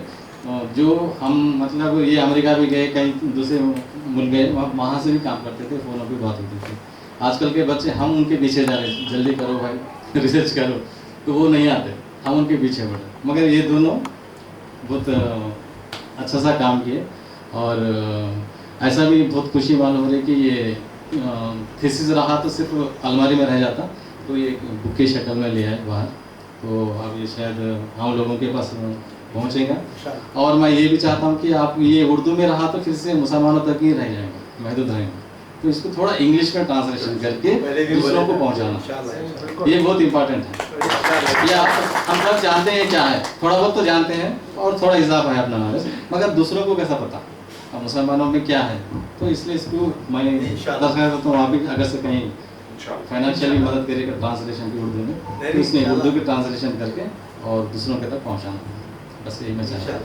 جو ہم مطلب یہ امریکہ بھی گئے، کہیں دوسرے ملک گئے، وہاں سے بھی کام کرتے تھے، فونوں پہ بات ہوتی تھی. آج کل کے بچے ہم ان کے پیچھے جا رہے ہیں، جلدی کرو بھائی ریسرچ کرو، تو وہ نہیں آتے، ہم ان کے پیچھے بڑھے. مگر یہ دونوں بہت اچھا سا کام کیے. اور ایسا بھی بہت خوشی معلوم ہو رہی کہ یہ تھیسس رہا تو صرف الماری میں رہ جاتا، تو یہ بک کی شکل میں لے آئے باہر. تو اب یہ شاید ہم لوگوں کے پاس پہنچے گا. اور میں یہ بھی چاہتا ہوں کہ آپ یہ اردو میں رہا تو پھر سے مسلمانوں تک ہی رہ جائیں گے، محدود رہیں گے. تو اس کو تھوڑا انگلش میں ٹرانسلیشن کر کے دوسروں کو پہنچانا، یہ بہت امپورٹنٹ ہے. یہ ہم سب جانتے ہیں کیا ہے، تھوڑا بہت تو جانتے ہیں اور تھوڑا اضافہ ہے اپنا نالج، مگر دوسروں کو کیسا پتا اب مسلمانوں میں کیا ہے. تو اس لیے اس کو میں درخواست کرتا ہوں، وہاں بھی اگر سے کہیں فائنینشیلی مدد کرے گا ٹرانسلیشن کی اردو میں تو اس نے اردو کی ٹرانسلیشن کر کے اور دوسروں کے تک پہنچانا. بس یہی میں چاہتا ہوں.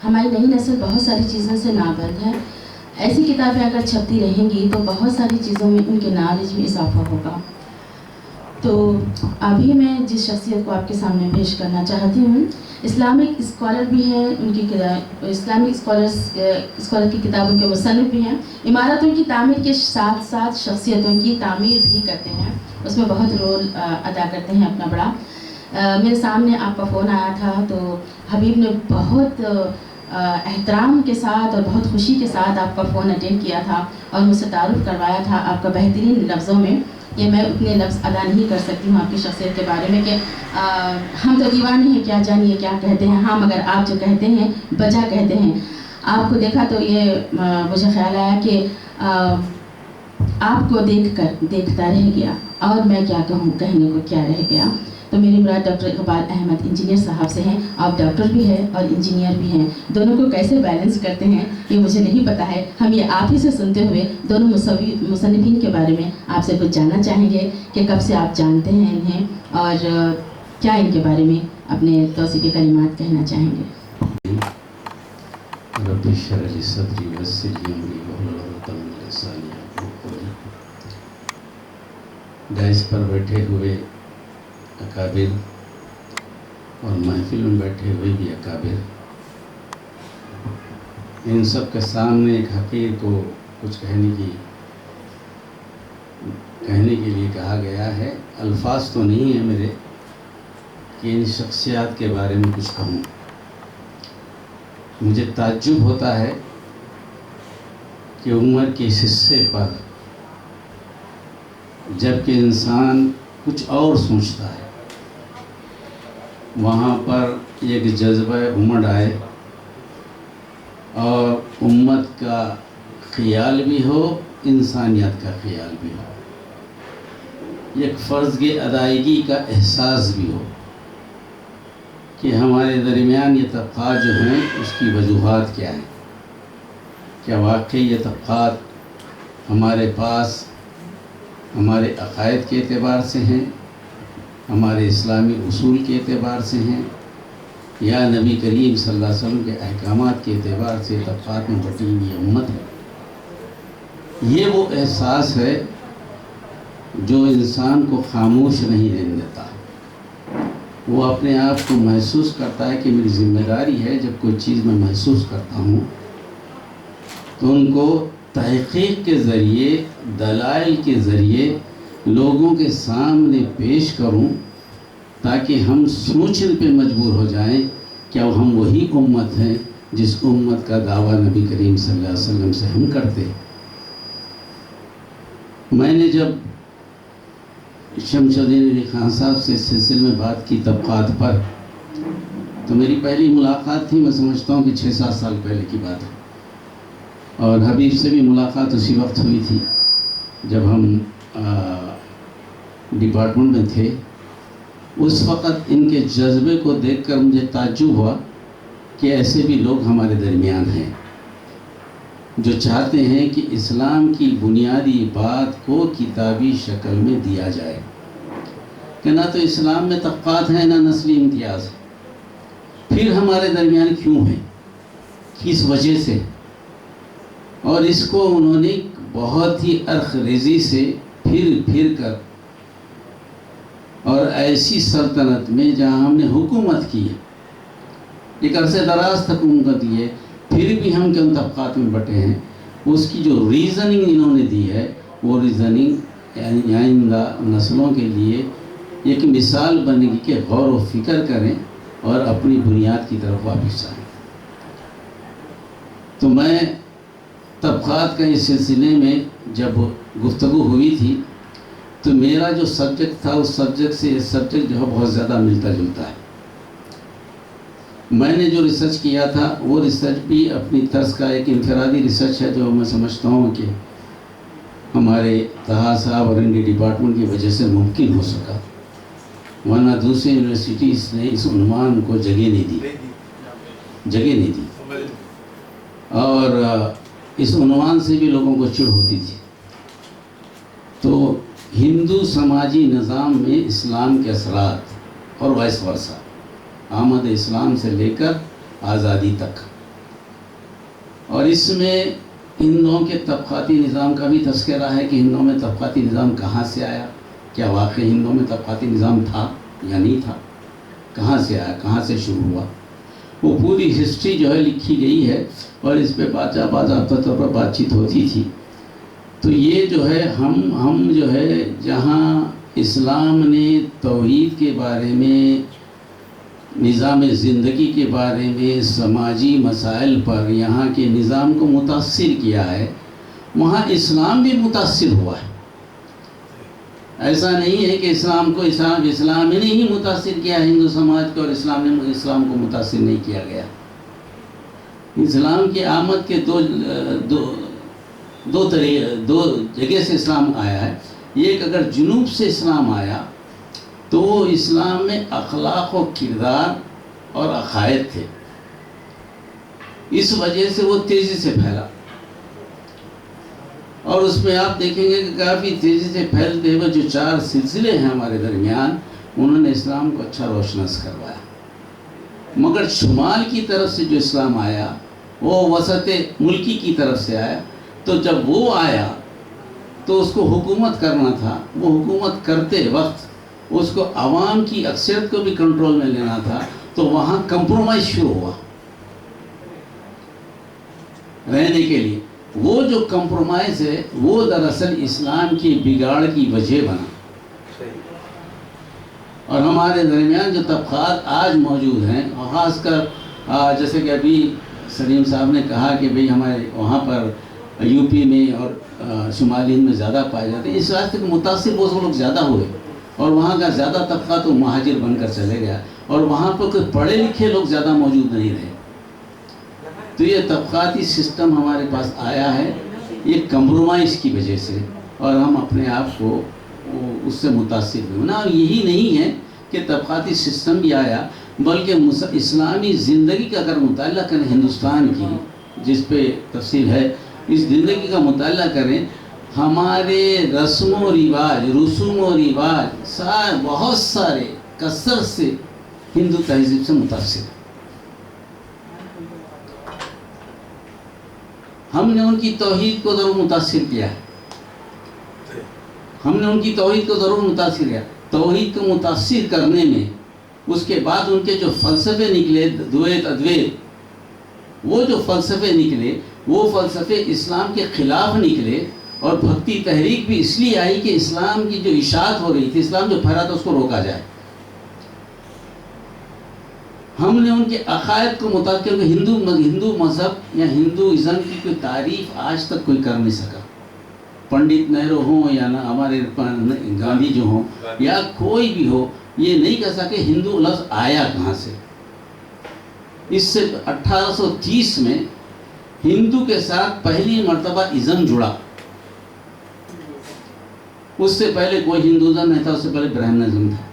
ہماری نئی نسل بہت ساری چیزوں سے نابلد ہے. ایسی کتابیں اگر چھپتی رہیں گی تو بہت ساری چیزوں میں ان کے نالج میں اضافہ ہوگا. تو ابھی میں جس شخصیت کو آپ کے سامنے پیش کرنا چاہتی ہوں، اسلامک اسکالر بھی ہیں، ان کی اسلامک اسکالر کی کتابوں کے مصنف بھی ہیں. عمارتوں کی تعمیر کے ساتھ ساتھ شخصیتوں کی تعمیر بھی کرتے ہیں، اس میں بہت رول ادا کرتے ہیں اپنا بڑا. میرے سامنے آپ کا فون آیا تھا تو حبیب نے بہت احترام کے ساتھ اور بہت خوشی کے ساتھ آپ کا فون اٹینڈ کیا تھا اور مجھ سے تعارف کروایا تھا آپ کا بہترین لفظوں میں. یہ میں اتنے لفظ ادا نہیں کر سکتی ہوں آپ کی شخصیت کے بارے میں کہ ہم تو دیوانے ہیں، کیا جانیے کیا کہتے ہیں. ہاں مگر آپ جو کہتے ہیں بجا کہتے ہیں. آپ کو دیکھا تو یہ مجھے خیال آیا کہ آپ کو دیکھ کر دیکھتا رہ گیا اور میں کیا کہوں، کہنے کو کیا رہ گیا. تو میری مراد ڈاکٹر اقبال احمد انجینئر صاحب سے ہیں. آپ ڈاکٹر بھی ہیں اور انجینئر بھی ہیں، دونوں کو کیسے بیلنس کرتے ہیں یہ مجھے نہیں پتہ ہے. ہم یہ آپ ہی سے سنتے ہوئے دونوں مصنفین کے بارے میں آپ سے کچھ جاننا چاہیں گے کہ کب سے آپ جانتے ہیں انہیں اور کیا ان کے بارے میں اپنے توصیف کے کلمات کہنا چاہیں گے. رب اشرح لی صدری ویسر لی امری واحلل عقدۃ من لسانی یفقهوا قولی. ڈائس پر بیٹھے ہوئے اکابر اور محفل میں بیٹھے ہوئے بھی اکابر، ان سب کے سامنے ایک حقیر کو کچھ کہنے کے لیے کہا گیا ہے. الفاظ تو نہیں ہیں میرے کہ ان شخصیات کے بارے میں کچھ کہوں. مجھے تعجب ہوتا ہے کہ عمر کے اس حصے پر جب کہ انسان کچھ اور سوچتا ہے، وہاں پر ایک جذبہ امڑ آئے اور امت کا خیال بھی ہو، انسانیت کا خیال بھی ہو، ایک فرض کی ادائیگی کا احساس بھی ہو کہ ہمارے درمیان یہ طبقات جو ہیں اس کی وجوہات کیا ہیں. کیا واقعی یہ طبقات ہمارے پاس ہمارے عقائد کے اعتبار سے ہیں، ہمارے اسلامی اصول کے اعتبار سے ہیں، یا نبی کریم صلی اللہ علیہ وسلم کے احکامات کے اعتبار سے طبقات میں بٹی ہوئی امت ہے. یہ وہ احساس ہے جو انسان کو خاموش نہیں رہنے دیتا. وہ اپنے آپ کو محسوس کرتا ہے کہ میری ذمہ داری ہے جب کوئی چیز میں محسوس کرتا ہوں تو ان کو تحقیق کے ذریعے، دلائل کے ذریعے لوگوں کے سامنے پیش کروں تاکہ ہم سوچنے پہ مجبور ہو جائیں کیا ہم وہی امت ہیں جس امت کا دعویٰ نبی کریم صلی اللہ علیہ وسلم سے ہم کرتے. میں نے جب شمس الدین علی خان صاحب سے اس سلسلے میں بات کی طبقات پر تو میری پہلی ملاقات تھی، میں سمجھتا ہوں کہ 6-7 سال پہلے کی بات ہے، اور حبیب سے بھی ملاقات اسی وقت ہوئی تھی جب ہم ڈپارٹمنٹ میں تھے۔ اس وقت ان کے جذبے کو دیکھ کر مجھے تعجب ہوا کہ ایسے بھی لوگ ہمارے درمیان ہیں جو چاہتے ہیں کہ اسلام کی بنیادی بات کو کتابی شکل میں دیا جائے، کہ نہ تو اسلام میں طبقات ہیں نہ نسلی امتیاز ہے، پھر ہمارے درمیان کیوں ہیں، کس وجہ سے؟ اور اس کو انہوں نے بہت ہی ارخ ریزی سے پھر کر، اور ایسی سلطنت میں جہاں ہم نے حکومت کی ہے، ایک عرصے دراز تک حکومت کی ہے، پھر بھی ہم کن طبقات میں بٹے ہیں، اس کی جو ریزننگ انہوں نے دی ہے، وہ ریزننگ آئندہ نسلوں کے لیے ایک مثال بنے گی کہ غور و فکر کریں اور اپنی بنیاد کی طرف واپس آئیں۔ تو میں طبقات کا اس سلسلے میں جب گفتگو ہوئی تھی تو میرا جو سبجیکٹ تھا اس سبجیکٹ سے یہ سبجیکٹ جو ہے بہت زیادہ ملتا جلتا ہے۔ میں نے جو ریسرچ کیا تھا وہ ریسرچ بھی اپنی طرز کا ایک انفرادی ریسرچ ہے جو میں سمجھتا ہوں کہ ہمارے طہا صاحب اور ان کے ڈپارٹمنٹ کی وجہ سے ممکن ہو سکا، ورنہ دوسری یونیورسٹیز نے اس عنوان کو جگہ نہیں دی اور اس عنوان سے بھی لوگوں کو چڑ ہوتی تھی۔ تو ہندو سماجی نظام میں اسلام کے اثرات اور وائس ورثہ، آمد اسلام سے لے کر آزادی تک، اور اس میں ہندوؤں کے طبقاتی نظام کا بھی تذکرہ ہے کہ ہندوؤں میں طبقاتی نظام کہاں سے آیا، کیا واقعی ہندوؤں میں طبقاتی نظام تھا یا نہیں تھا، کہاں سے آیا، کہاں سے شروع ہوا، وہ پوری ہسٹری جو ہے لکھی گئی ہے اور اس پہ باضابطہ طور پر بات چیت ہوتی تھی۔ تو یہ جو ہے ہم جو ہے جہاں اسلام نے توحید کے بارے میں، نظام زندگی کے بارے میں، سماجی مسائل پر یہاں کے نظام کو متاثر کیا ہے، وہاں اسلام بھی متاثر ہوا ہے۔ ایسا نہیں ہے کہ اسلام ہی نہیں متاثر کیا ہندو سماج کو اور اسلام کو متاثر نہیں کیا گیا۔ اسلام کی آمد کے دو جگہ سے اسلام آیا ہے۔ ایک اگر جنوب سے اسلام آیا تو وہ اسلام میں اخلاق و کردار اور عقائد تھے، اس وجہ سے وہ تیزی سے پھیلا، اور اس میں آپ دیکھیں گے کہ کافی تیزی سے پھیلتے ہوئے جو 4 سلسلے ہیں ہمارے درمیان، انہوں نے اسلام کو اچھا روشناس کروایا۔ مگر شمال کی طرف سے جو اسلام آیا وہ وسط ملکی کی طرف سے آیا، تو جب وہ آیا تو اس کو حکومت کرنا تھا، وہ حکومت کرتے وقت اس کو عوام کی اکثریت کو بھی کنٹرول میں لینا تھا، تو وہاں کمپرومائز شروع ہوا رہنے کے لیے۔ وہ جو کمپرومائز ہے وہ دراصل اسلام کی بگاڑ کی وجہ بنا، اور ہمارے درمیان جو طبقات آج موجود ہیں، خاص کر جیسے کہ ابھی سلیم صاحب نے کہا کہ بھئی ہمارے وہاں پر یو پی میں اور شمالی ہند میں زیادہ پائے جاتے ہیں، اس واسطے کہ متاثر وہ لوگ زیادہ ہوئے اور وہاں کا زیادہ طبقہ تو مہاجر بن کر چلے گیا، اور وہاں پر کوئی پڑھے لکھے لوگ زیادہ موجود نہیں رہے۔ تو یہ طبقاتی سسٹم ہمارے پاس آیا ہے یہ کمپرومائز کی وجہ سے، اور ہم اپنے آپ کو اس سے متاثر ہوئے نا۔ یہی نہیں ہے کہ طبقاتی سسٹم بھی آیا، بلکہ اسلامی زندگی کا اگر مطالعہ کریں ہندوستان کی، جس پہ تفصیل ہے، اس زندگی کا مطالعہ کریں، ہمارے رسوم و رواج بہت سارے کثرت سے ہندو تہذیب سے متاثر ہیں۔ ہم نے ان کی توحید کو ضرور متاثر کیا ہے، توحید کو متاثر کرنے میں اس کے بعد ان کے جو فلسفے نکلے دویت ادویت، وہ جو فلسفے نکلے وہ فلسفے اسلام کے خلاف نکلے، اور بھکتی تحریک بھی اس لیے آئی کہ اسلام کی جو اشاعت ہو رہی تھی، اسلام جو پھیلا تھا اس کو روکا جائے۔ ہم نے ان کے عقائد کو متاثر کیا، ہندو مذہب یا ہندوازم کی کوئی تعریف آج تک کوئی کر نہیں سکا، پنڈت نہرو ہوں یا ہمارے گاندھی جو ہوں یا کوئی بھی ہو، یہ نہیں کہہ سکے ہندو لفظ آیا کہاں سے۔ اس سے 1830 میں ہندو کے ساتھ پہلی مرتبہ ازم جڑا. اس سے پہلے کوئی ہندوازم نہیں تھا، اس سے پہلے برہمنزم تھا.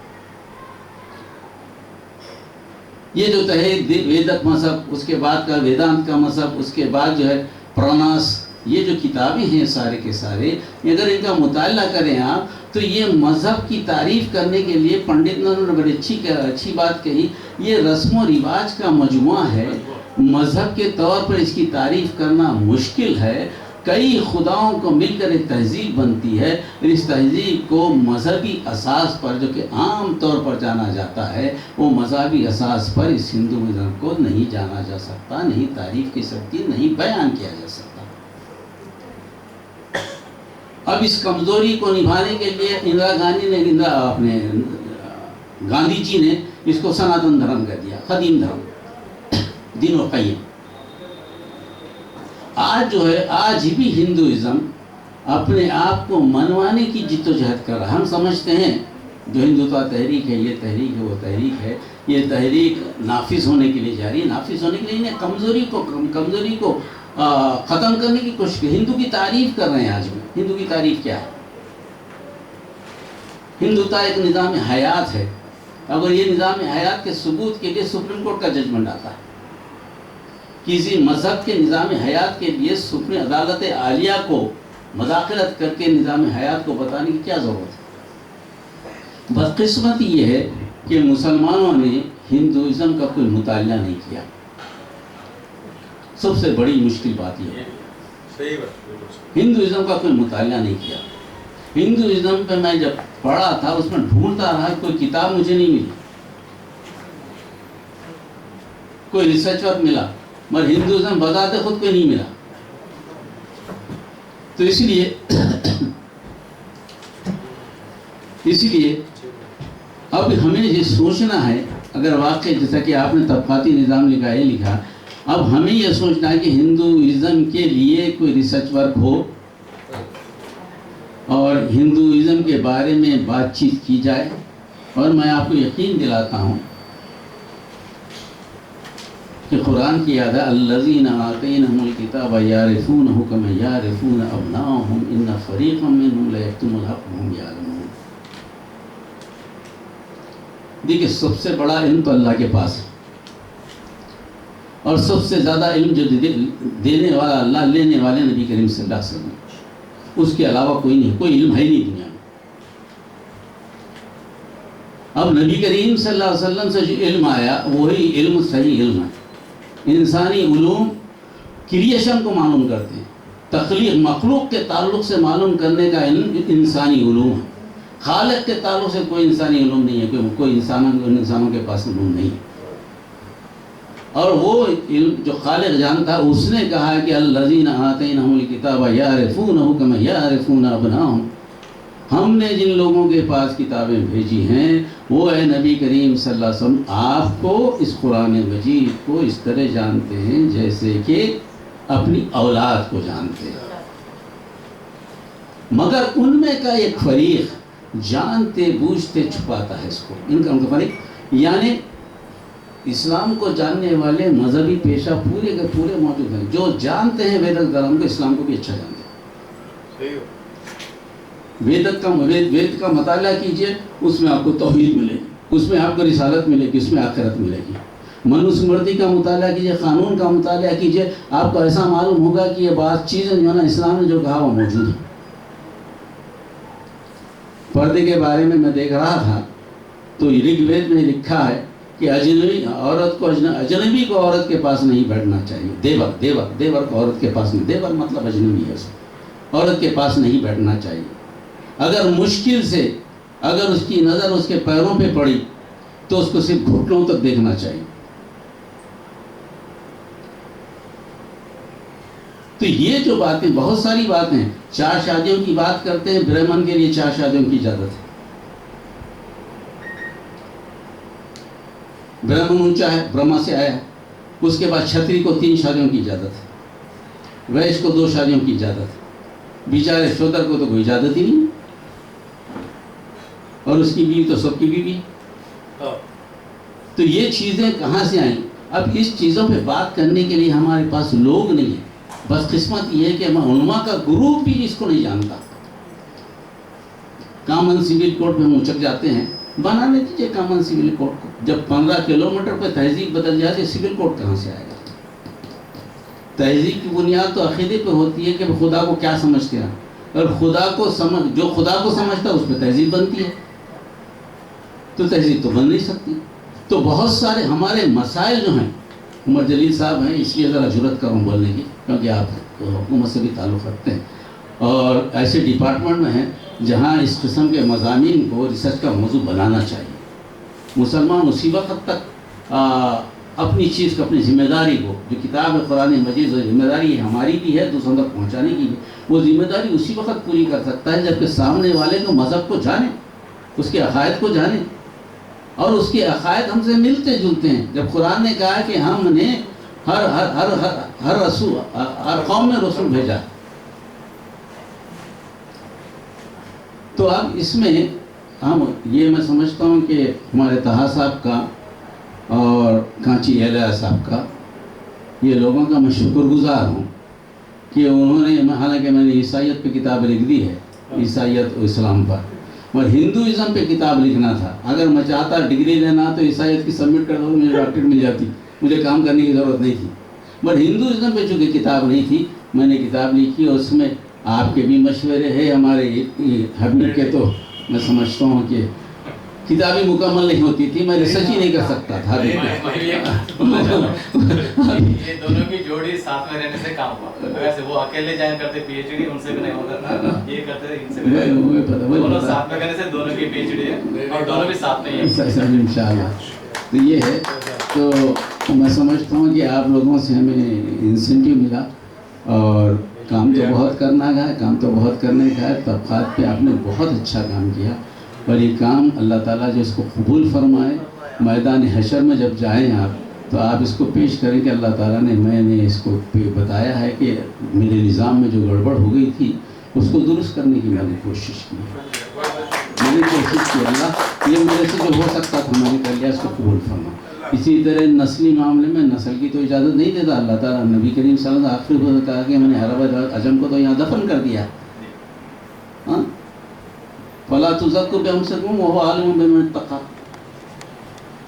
یہ جو تحریک ویدک مذہب، اس کے بعد کا ویدانت کا مذہب، اس کے بعد جو ہے پراناس، یہ جو کتابیں ہیں سارے کے سارے، اگر ان کا مطالعہ کریں آپ تو یہ مذہب کی تعریف کرنے کے لیے پنڈت نے بڑی اچھی بات کہی. یہ رسم و رواج کا مجموعہ ہے، مذہب کے طور پر اس کی تعریف کرنا مشکل ہے. کئی خداؤں کو مل کر ایک تہذیب بنتی ہے، اور اس تہذیب کو مذہبی اساس پر، جو کہ عام طور پر جانا جاتا ہے، وہ مذہبی اساس پر اس ہندوازم کو نہیں جانا جا سکتا، نہیں تعریف کی سکتی، نہیں بیان کیا جا سکتا. اب اس کمزوری کو نبھانے کے لیے اندرا گاندھی نے اپنے گاندھی جی نے اس کو سناتن دھرم کہہ دیا، قدیم دھرم، دین و قیم. آج جو ہے آج بھی ہندوازم اپنے آپ کو منوانے کی جدوجہد کر رہا ہے. ہم سمجھتے ہیں جو ہندوتوا تحریک ہے، یہ تحریک ہے، وہ تحریک ہے، یہ تحریک نافذ ہونے کے لیے جا رہی ہے. نافذ ہونے کے لیے کمزوری کو ختم کرنے کی کوشش کی. ہندو کی تعریف کر رہے ہیں. آج بھی ہندو کی تعریف کیا ہے؟ ہندوتا ایک نظام حیات ہے. اگر یہ نظام حیات کے ثبوت کے لیے سپریم کورٹ کا ججمنٹ آتا ہے، کسی مذہب کے نظام حیات کے لیے سپریم عدالت عالیہ کو مداخلت کر کے نظام حیات کو بتانے کی کیا ضرورت ہے؟ بدقسمتی یہ ہے کہ مسلمانوں نے ہندوازم کا کوئی مطالعہ نہیں کیا. سب سے بڑی مشکل بات یہ ہے، صحیح بات، ہندوازم کا کوئی مطالعہ نہیں کیا. ہندوازم پہ میں جب پڑھا تھا، اس میں ڈھونڈتا رہا، کوئی کتاب مجھے نہیں ملی، کوئی ریسرچ ورک ملا، مگر ہندوازم بذات خود کو نہیں ملا. تو اس لیے اب ہمیں یہ سوچنا ہے، اگر واقعی جیسا کہ آپ نے طبقاتی نظام لکھا ہے لکھا، اب ہمیں یہ سوچنا ہے کہ ہندوازم کے لیے کوئی ریسرچ ورک ہو اور ہندوازم کے بارے میں بات چیت کی جائے. اور میں آپ کو یقین دلاتا ہوں کہ قرآن کی یاد ہے، الذین آتینہم الکتاب یعرفونہ کما یعرفون ابناءہم ان فریقا منہم لیکتمون الحق وہم یعلمون. دیکھیں، سب سے بڑا علم تو اللہ کے پاس ہے، اور سب سے زیادہ علم جو دینے والا اللہ، لینے والے نبی کریم صلی اللہ علیہ وسلم، اس کے علاوہ کوئی نہیں، کوئی علم ہے ہی نہیں دنیا میں. اب نبی کریم صلی اللہ علیہ وسلم سے جو علم آیا وہی علم صحیح علم ہے. انسانی علوم کریشن کو معلوم کرتے ہیں، تخلیق مخلوق کے تعلق سے معلوم کرنے کا علم انسانی علوم ہے. خالق کے تعلق سے کوئی انسانی علوم نہیں ہے، کوئی انسانوں کے پاس علوم نہیں. اور وہ علم جو خالق جانتا ہے، اس نے کہا کہ الذین آتینہم الکتاب یعرفونہ کما یعرفون ابناءہم. ہم نے جن لوگوں کے پاس کتابیں بھیجی ہیں وہ ہے نبی کریم صلی اللہ علیہ وسلم، آپ کو اس قرآن مجید کو اس طرح جانتے ہیں جیسے کہ اپنی اولاد کو جانتے ہیں. مگر ان میں کا ایک فریق جانتے بوجھتے چھپاتا ہے اس کو. ان کا فریق یعنی اسلام کو جاننے والے مذہبی پیشہ پورے کے پورے موجود ہیں، جو جانتے ہیں ویدک دھرم کو، اسلام کو بھی اچھا جانتے ہیں. وید کا مطالعہ کیجئے، اس میں آپ کو توحید ملے گی، اس میں آپ کو رسالت ملے گی، اس میں آخرت ملے گی. منوسمرتی کا مطالعہ کیجئے، قانون کا مطالعہ کیجئے، آپ کو ایسا معلوم ہوگا کہ یہ بعض چیزیں جو ہے نا اسلام نے جو کہا وہ موجود ہیں. پردے کے بارے میں دیکھ رہا تھا تو رگ وید میں لکھا ہے کہ اجنبی کو عورت کے پاس نہیں بیٹھنا چاہیے. دیور کو عورت کے پاس نہیں، دیور مطلب اجنبی ہے، عورت کے پاس نہیں بیٹھنا چاہیے. اگر مشکل سے اگر اس کی نظر اس کے پیروں پہ پڑی تو اس کو صرف گھٹنوں تک دیکھنا چاہیے. تو یہ جو باتیں، بہت ساری باتیں، 4 شادیوں کی بات کرتے ہیں، برہمن کے لیے 4 شادیوں کی اجازت ہے. برہمن اونچا ہے، برہما سے آیا ہے. اس کے بعد چھتری کو 3 شادیوں کی اجازت ہے، ویش کو 2 شادیوں کی اجازت ہے، بیچارے شودر کو تو کوئی اجازت ہی نہیں، اور اس کی بیوی تو سب کی بیوی. تو یہ چیزیں کہاں سے آئیں؟ اب اس چیزوں پہ بات کرنے کے لیے ہمارے پاس لوگ نہیں ہیں. بس قسمت یہ ہے کہ علماء کا گروپ بھی اس کو نہیں جانتا. کامن سول کوڈ پہ ہم اچک جاتے ہیں, بنانے دیجیے کامن سول کوڈ کو. جب 15 کلومیٹر پہ تہذیب بدل جاتی ہے, سول کوڈ کہاں سے آئے گا؟ تہذیب کی بنیاد تو عقیدے پہ ہوتی ہے کہ خدا کو کیا سمجھتے ہیں, اور خدا کو جو خدا کو سمجھتا ہے اس پہ تہذیب بنتی ہے. تو تہذیب تو بن نہیں سکتی. تو بہت سارے ہمارے مسائل جو ہیں, عمر جلیل صاحب ہیں اس لیے ذرا جرأت کروں بولنے کی, کیونکہ آپ حکومت سے بھی تعلق رکھتے ہیں اور ایسے ڈپارٹمنٹ میں ہیں جہاں اس قسم کے مضامین کو ریسرچ کا موضوع بنانا چاہیے. مسلمان اسی وقت تک اپنی چیز کو, اپنی ذمہ داری کو, جو کتاب قرآن مجید و ذمہ داری ہماری بھی ہے دوسروں تک پہنچانے کی بھی, وہ ذمہ داری اسی وقت پوری کر سکتا ہے جبکہ سامنے والے کو مذہب کو جانے, اس کے عقائد کو جانے, اور اس کے عقائد ہم سے ملتے جلتے ہیں. جب قرآن نے کہا کہ ہم نے ہر رسول, ہر قوم میں رسول بھیجا, تو اب اس میں یہ میں سمجھتا ہوں کہ ہمارے طہا صاحب کا اور کانچی الیہ صاحب کا, یہ لوگوں کا میں شکر گزار ہوں کہ انہوں نے, حالانکہ میں نے عیسائیت پہ کتاب لکھ دی ہے, عیسائیت و اسلام پر, اور ہندوازم پہ کتاب لکھنا تھا. اگر میں چاہتا ڈگری لینا تو عیسائیت کی سبمٹ کر دو, مجھے ڈاکٹریٹ مل جاتی, مجھے کام کرنے کی ضرورت نہیں تھی. بٹ ہندوازم پہ چونکہ کتاب نہیں تھی, میں نے کتاب لکھی, اور اس میں آپ کے بھی مشورے ہیں, ہمارے حبیب کے, تو میں سمجھتا ہوں کہ کتابی مکمل نہیں ہوتی تھی, میں ریسرچ ہی نہیں کر سکتا تھا. یہ دونوں کی جوڑی ساتھ میں رہنے سے کام ہوا. ویسے وہ اکیلے جائن کرتے پی ایچ ڈی, ان سے بھی نہیں ہوتا, یہ کرتے تھے ان سے بھی, دونوں ساتھ میں کرنے سے دونوں کی پی ایچ ڈی ہے اور دونوں بھی ساتھ میں ہیں انشاءاللہ. تو یہ ہے, تو میں سمجھتا ہوں کہ آپ لوگوں سے ہمیں انسینٹیو ملا, اور کام تو بہت کرنا ہے, کام تو بہت کرنے کا ہے. طبقات پہ آپ نے بہت اچھا کام کیا, اور یہ کام اللہ تعالیٰ جو اس کو قبول فرمائے, میدان حشر میں جب جائیں آپ تو آپ اس کو پیش کریں کہ اللہ تعالیٰ نے, میں نے اس کو بتایا ہے کہ میرے نظام میں جو گڑبڑ ہو گئی تھی اس کو درست کرنے کی میں نے کوشش کی, میں نے کوشش کی, اللہ یہ میرے سے جو ہو سکتا تھا میں نے کر لیا, اس کو قبول فرما. اسی طرح نسلی معاملے میں نسل کی تو اجازت نہیں دیتا اللہ تعالیٰ. نبی کریم صلی اللہ علیہ وسلم آخری کو کہا کہ میں نے عرب عجم کو تو یہاں دفن کر دیا. ہاں, فلا تزکوا بانفسکم وهو عالم بمن اتقى,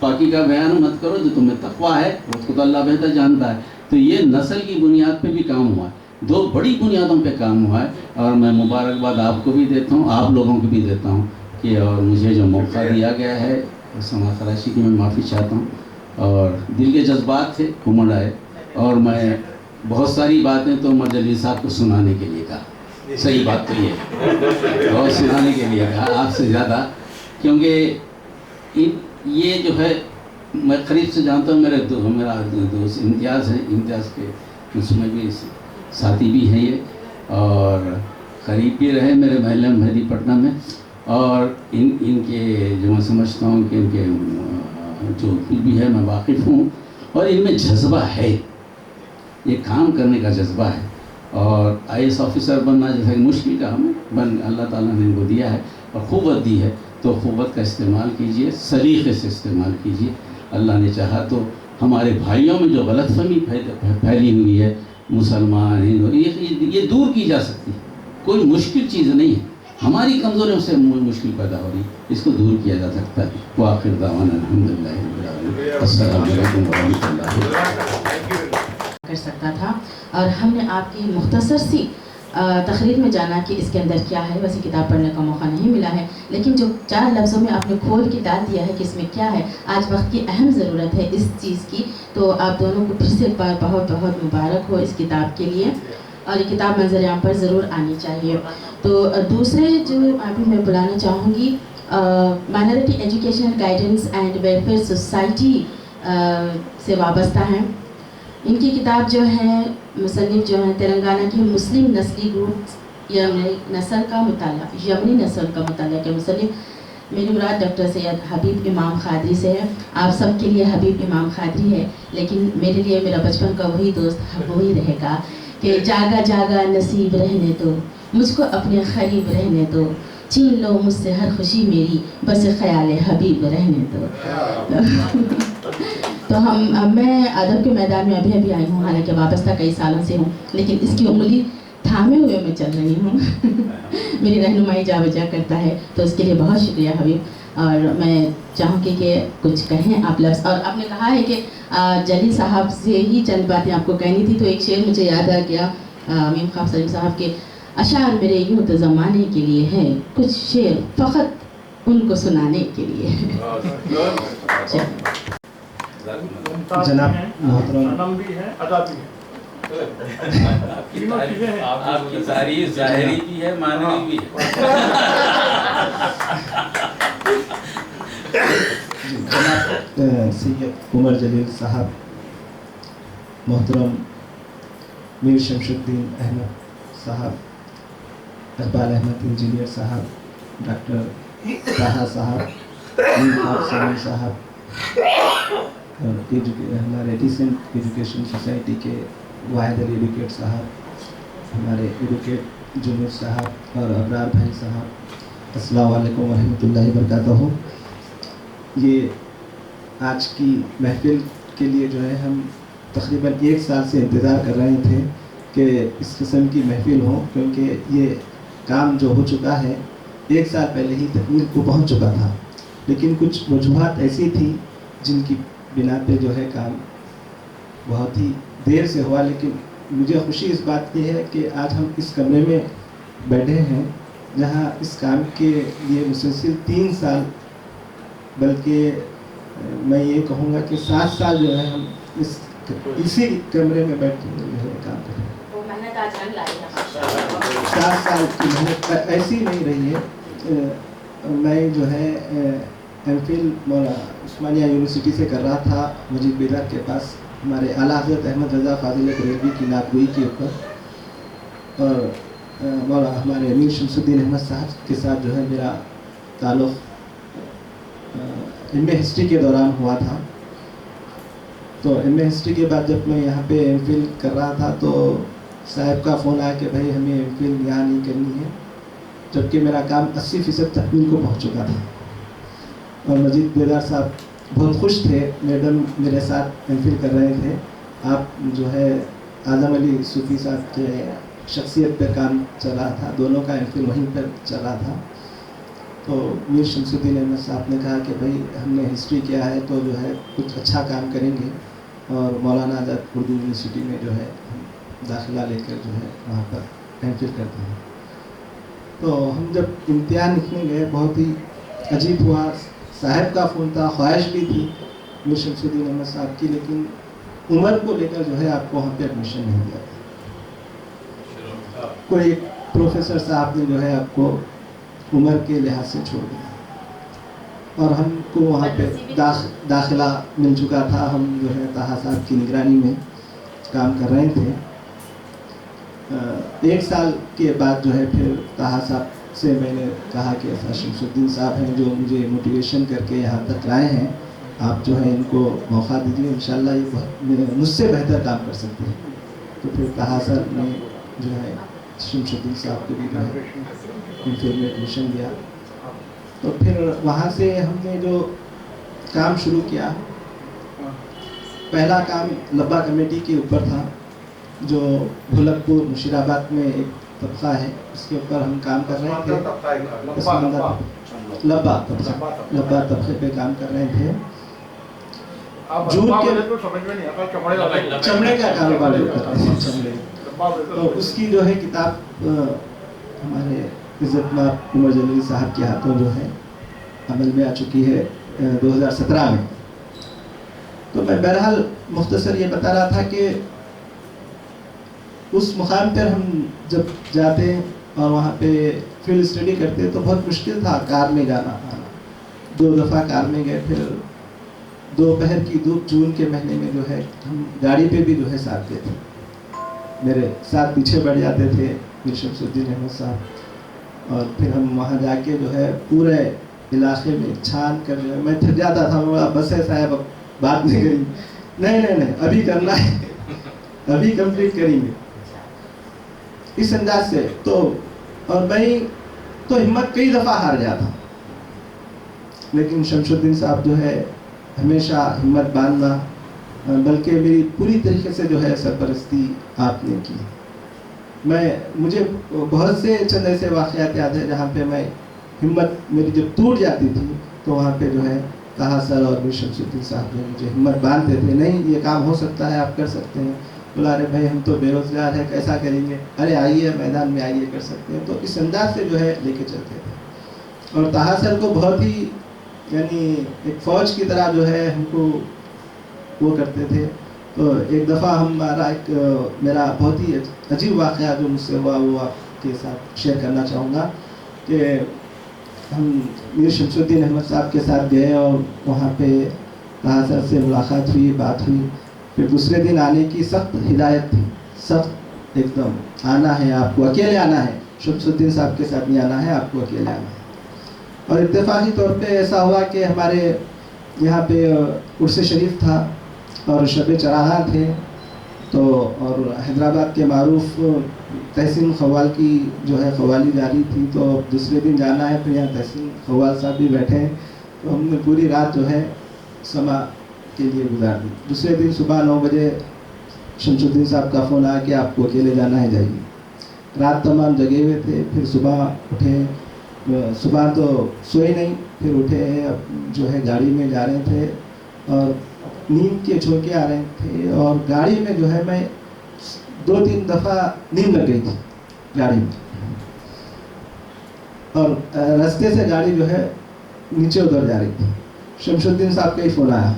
پاکی کا بیان مت کرو, جو تمہیں تقویٰ ہے اس کو تو اللہ بہتر جانتا ہے. تو یہ نسل کی بنیاد پہ بھی کام ہوا ہے, دو بڑی بنیادوں پہ کام ہوا ہے, اور میں مبارکباد آپ کو بھی دیتا ہوں, آپ لوگوں کو بھی دیتا ہوں کہ, اور مجھے جو موقع دیا گیا ہے سما خراشی کی میں معافی چاہتا ہوں, اور دل کے جذبات تھے امڑ آئے, اور میں بہت ساری باتیں تو عمر جلیل صاحب کو سنانے کے لیے کہا, صحیح بات تو یہ ہے, بہت سنانے کے لیے کہا آپ سے زیادہ, کیونکہ یہ جو ہے میں قریب سے جانتا ہوں, میرا دوست امتیاز ہے, امتیاز کے اس میں بھی ساتھی بھی ہیں یہ, اور قریب بھی رہے میرے محلے مہدی پٹنہ میں, اور ان کے جو میں سمجھتا ہوں کہ ان کے جو بھی ہے میں واقف ہوں, اور ان میں جذبہ ہے, یہ کام کرنے کا جذبہ ہے. اور آئی ایس آفیسر بننا جیسا کہ مشکل کام ہے, اللہ تعالیٰ نے ان کو دیا ہے اور قوت دی ہے, تو قوت کا استعمال کیجئے, سلیقے سے استعمال کیجئے. اللہ نے چاہا تو ہمارے بھائیوں میں جو غلط فہمی پھیلی ہوئی ہے, مسلمان ہندو, یہ دور کی جا سکتی, کوئی مشکل چیز نہیں ہے, ہماری کمزوریوں سے مشکل پیدا ہو رہی, اس کو دور کیا جا سکتا ہے. وآخر دعوانا الحمدللہ رب العالمین, السلام علیکم ورحمۃ اللہ. کر سکتا تھا, اور ہم نے آپ کی مختصر سی تقریر میں جانا کہ اس کے اندر کیا ہے. ویسے کتاب پڑھنے کا موقع نہیں ملا ہے, لیکن جو 4 لفظوں میں آپ نے کھول کے ڈال دیا ہے کہ اس میں کیا ہے, آج وقت کی اہم ضرورت ہے اس چیز کی. تو آپ دونوں کو پھر سے ایک بار بہت بہت مبارک ہو اس کتاب کے لیے, اور یہ کتاب منظر عام پر ضرور آنی چاہیے. تو دوسرے جو ابھی میں بلانا چاہوں گی, minority education guidance and welfare society سے وابستہ ہیں. ان کی کتاب جو ہے, مصنف جو ہیں تلنگانہ کی مسلم نسلی گروپ یمنی نسل کا مطالعہ کے مصنف, میری مراد ڈاکٹر سید حبیب امام قادری سے ہے. آپ سب کے لیے حبیب امام قادری ہے, لیکن میرے لیے میرا بچپن کا وہی دوست وہی رہے گا کہ جاگا جاگا نصیب رہنے دو, مجھ کو اپنے قریب رہنے دو, چھین لو مجھ سے ہر خوشی میری, بس خیال حبیب رہنے دو. تو میں ادب کے میدان میں ابھی آئی ہوں، حالانکہ وابستہ کئی سالوں سے ہوں، لیکن اس کی انگلی تھامے ہوئے میں چل رہی ہوں میری رہنمائی جا بجا کرتا ہے، تو اس کے لیے بہت شکریہ حبیب۔ اور میں چاہوں گی کہ کچھ کہیں آپ لفظ، اور آپ نے کہا ہے کہ جلیل صاحب سے ہی چند باتیں آپ کو کہنی تھی، تو ایک شعر مجھے یاد آ گیا میم خواب سلیم صاحب کے، اشعار میرے یوں تو زمانے کے لیے ہیں، کچھ شعر فقط ان کو سنانے کے لیے۔ جناب محترم نم بھی ہے، ادا بھی ہے۔ آپ کی تعریف ظاہری بھی ہے، معنوی بھی ہے۔ جناب سید عمر جلیل صاحب، محترم میر شمس الدین احمد صاحب، اقبال احمد انجینئر صاحب، ڈاکٹر طاہا صاحب، میر خواب سلیم صاحب، ہمارے ڈیسنٹ ایجوکیشن سوسائٹی کے واحد علی ایڈوکیٹ صاحب، ہمارے ایڈوکیٹ جنید صاحب اور ابرار بھائی صاحب، السلام علیکم ورحمۃ اللہ وبرکاتہ۔ یہ آج کی محفل کے لیے جو ہے ہم تقریباً 1 سال سے انتظار کر رہے تھے کہ اس قسم کی محفل ہو، کیونکہ یہ کام جو ہو چکا ہے 1 سال پہلے ہی تکمیل کو پہنچ چکا تھا، لیکن کچھ وجوہات ایسی تھیں جن کی بنا پہ جو ہے کام بہت ہی دیر سے ہوا۔ لیکن مجھے خوشی اس بات کی ہے کہ آج ہم اس کمرے میں بیٹھے ہیں جہاں اس کام کے لیے مسلسل 3 سال، بلکہ میں یہ کہوں گا کہ 7 سال جو ہے ہم اسی کمرے میں بیٹھ کے جو ہے کام کر رہے ہیں۔ وہ محنت آج رنگ لائی ہے۔ 7 سال کی محنت ایسی نہیں رہی ہے۔ میں جو ہے ایم فل عثمانیہ یونیورسٹی سے کر رہا تھا، مجید بیدار کے پاس، ہمارے اعلیٰ حضرت احمد رضا فاضل بریلوی کی نابگوئی کے اوپر، اور ہمارے امیر شمس الدین احمد صاحب کے ساتھ جو ہے میرا تعلق ایم اے ہسٹری کے دوران ہوا تھا۔ تو ایم اے ہسٹری کے بعد جب میں یہاں پہ ایم فل کر رہا تھا تو صاحب کا فون آیا کہ بھائی ہمیں ایم فل یہاں نہیں کرنی ہے، جبکہ میرا کام 80% تکمیل کو پہنچ چکا تھا۔ اور مجید بیدار صاحب بہت خوش تھے، میڈم میرے ساتھ ایم فل کر رہے تھے، آپ جو ہے اعظم علی صوفی صاحب کے شخصیت پہ کام چل رہا تھا، دونوں کا ایم فل وہیں پر چل رہا تھا۔ تو میر شمس الدین احمد صاحب نے کہا کہ بھائی ہم نے ہسٹری کیا ہے تو جو ہے کچھ اچھا کام کریں گے، اور مولانا آزاد اردو یونیورسٹی میں جو ہے ہم داخلہ لے کر جو ہے وہاں پر ایم فل کرتے ہیں۔ تو ہم جب امتحان لکھنے گئے بہت ہی عجیب ہوا، صاحب کا فون تھا، خواہش بھی تھی میر شمس الدین احمد صاحب کی، لیکن عمر کو لے کر جو ہے آپ کو وہاں پہ ایڈمیشن نہیں دیا تھا۔ کوئی پروفیسر صاحب نے جو ہے آپ کو عمر کے لحاظ سے چھوڑ دیا، اور ہم کو وہاں پہ داخلہ مل چکا تھا۔ ہم جو ہے طاہا صاحب کی نگرانی میں کام کر رہے تھے۔ 1 سال کے بعد جو ہے پھر طاہا صاحب سے میں نے کہا کہ ایسا شمس الدین صاحب ہیں جو مجھے موٹیویشن کر کے یہاں تک لائے ہیں، آپ جو ہے ان کو موقع دیجیے، انشاءاللہ یہ مجھ سے بہتر کام کر سکتے ہیں۔ تو پھر طاہا صاحب نے جو ہے شمس الدین صاحب کو بھی جو ہے ایم فل میں ایڈمیشن دیا۔ تو پھر وہاں سے ہم نے جو کام شروع کیا، پہلا کام لبا کمیٹی کے اوپر تھا، جو بھولک پور مشیر آباد میں ایک طبقہ ہے، اس کے اوپر ہم کام کر رہے تھے۔ لبا طبقے پہ کام کر رہے تھے۔ جوٹ کے چمڑے کا کاروبار جو کرتے ہیں، چمڑے، تو اس کی جو ہے کتاب ہمارے عزت مآب عمر جلیل صاحب کے ہاتھوں جو ہے عمل میں آ چکی ہے 2017 میں۔ تو میں بہرحال مختصر یہ بتا رہا تھا کہ اس مقام پر ہم جب جاتے اور وہاں پہ فیلڈ اسٹڈی کرتے تو بہت مشکل تھا کار میں جانا آنا۔ 2 دفعہ کار میں گئے، پھر دوپہر کی دھوپ، جون کے مہینے میں جو ہے ہم گاڑی پہ بھی جو ہے ساتھ گئے تھے، میرے ساتھ پیچھے بڑھ جاتے تھے میر شمس الدین احمد صاحب، اور پھر ہم وہاں جا کے جو ہے پورے علاقے میں چھان کر جو ہے میں تھک جاتا تھا، بس ہے صاحب اب بات نہیں کریں گے، نہیں ابھی کرنا ہے، ابھی کمپلیٹ کریں گے، اس انداز سے۔ تو اور میں تو ہمت کئی دفعہ ہار جاتا، لیکن شمس الدین صاحب جو ہے ہمیشہ ہمت باندھنا بلکہ میری پوری طریقے سے جو ہے سرپرستی آپ نے کی. مجھے بہت سے چند ایسے واقعات یاد ہیں جہاں پہ میں ہمت میری جب ٹوٹ جاتی تھی تو وہاں پہ جو ہے طاہا سر اور میر شمس الدین صاحب جو مجھے ہمت باندھتے تھے. نہیں یہ کام ہو سکتا ہے, آپ کر سکتے ہیں. بولا ارے بھائی ہم تو بے روزگار ہیں, کیسا کریں گے, ارے آئیے میدان میں آئیے, کر سکتے ہیں. تو اس انداز سے جو ہے لے کے چلتے تھے. اور طاہا سر کو بہت ہی یعنی ایک فوج کی طرح جو ہے ہم کو وہ کرتے تھے. تو ایک دفعہ میرا بہت ہی عجیب واقعہ جو مجھ سے ہوا وہ آپ کے ساتھ شیئر کرنا چاہوں گا کہ ہم میر شمس الدین احمد صاحب کے ساتھ گئے اور وہاں پہ طاہا سر سے ملاقات ہوئی, بات ہوئی. پھر دوسرے دن آنے کی سخت ہدایت تھی, سخت ایک دم آنا ہے, آپ کو اکیلے آنا ہے, شمس الدین صاحب کے ساتھ نہیں آنا ہے, آپ کو اکیلے آنا ہے. اور اتفاقی طور پہ ایسا ہوا کہ ہمارے یہاں پہ عرس شریف تھا اور شب چراغاں تھے. تو اور حیدرآباد کے معروف تحسین خوال کی جو ہے قوالی جاری تھی, تو دوسرے دن جانا ہے. تو یہاں تحسین خوال صاحب بھی بیٹھے ہیں. تو ہم نے پوری رات جو ہے سما کے لیے گزار دی. دوسرے دن صبح 9 بجے شمس الدین صاحب کا فون آیا کہ آپ کو اکیلے جانا ہے, جائیے. رات تمام جگے ہوئے تھے. پھر صبح اٹھے, صبح تو سوئے نہیں, پھر اٹھے, جو ہے گاڑی میں جا رہے تھے اور نیند کے جھونکے آ رہے تھے. اور گاڑی میں جو ہے میں 2-3 دفعہ نیند لگ گئی تھی گاڑی میں. اور راستے سے گاڑی جو ہے نیچے اتر جا رہی تھی. شمس الدین صاحب کا ہی فون آیا,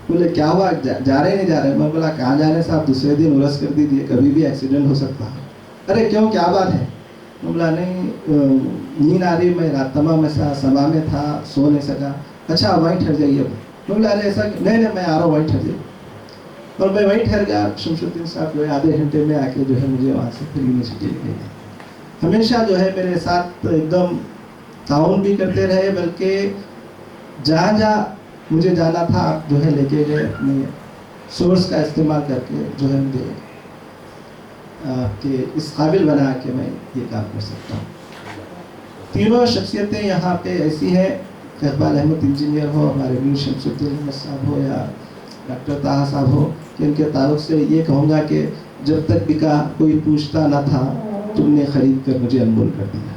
بولے کیا ہوا, جا رہے نہیں جا رہے. میں بولا کہاں جا رہے ہیں صاحب, دوسرے دن عرس کر دیجیے, کبھی بھی ایکسیڈنٹ ہو سکتا ہے. ارے کیوں, کیا بات ہے. میں بولا نہیں نیند آ رہی, میں رات تمام ایسا سما میں تھا, سو نہیں سکا. اچھا وہیں ٹھہر جائیے. میں بولا ارے ایسا نہیں میں آ رہا ہوں, وہیں ٹھہر جائیے. اور میں وہیں ٹھہر گیا. شمس الدین صاحب جو ہے آدھے گھنٹے میں آ کے جو ہے مجھے وہاں سے پھر یونیورسٹی لے گئے. ہمیشہ جو ہے میرے ساتھ ایک دم تعاون بھی کرتے رہے, بلکہ جہاں جہاں مجھے جانا تھا آپ جو ہے لے کے گئے. اپنے سورس کا استعمال کر کے جو ہے مجھے آپ کے اس قابل بنا کہ میں یہ کام کر سکتا ہوں. تینوں شخصیتیں یہاں پہ ایسی ہیں, اقبال احمد انجینئر ہو, ہمارے میر شمس الدین احمد صاحب ہو, یا ڈاکٹر طاہا صاحب ہو, کہ ان کے تعلق سے یہ کہوں گا کہ جب تک بکا کوئی پوچھتا نہ تھا, تم نے خرید کر مجھے انمول کر دیا.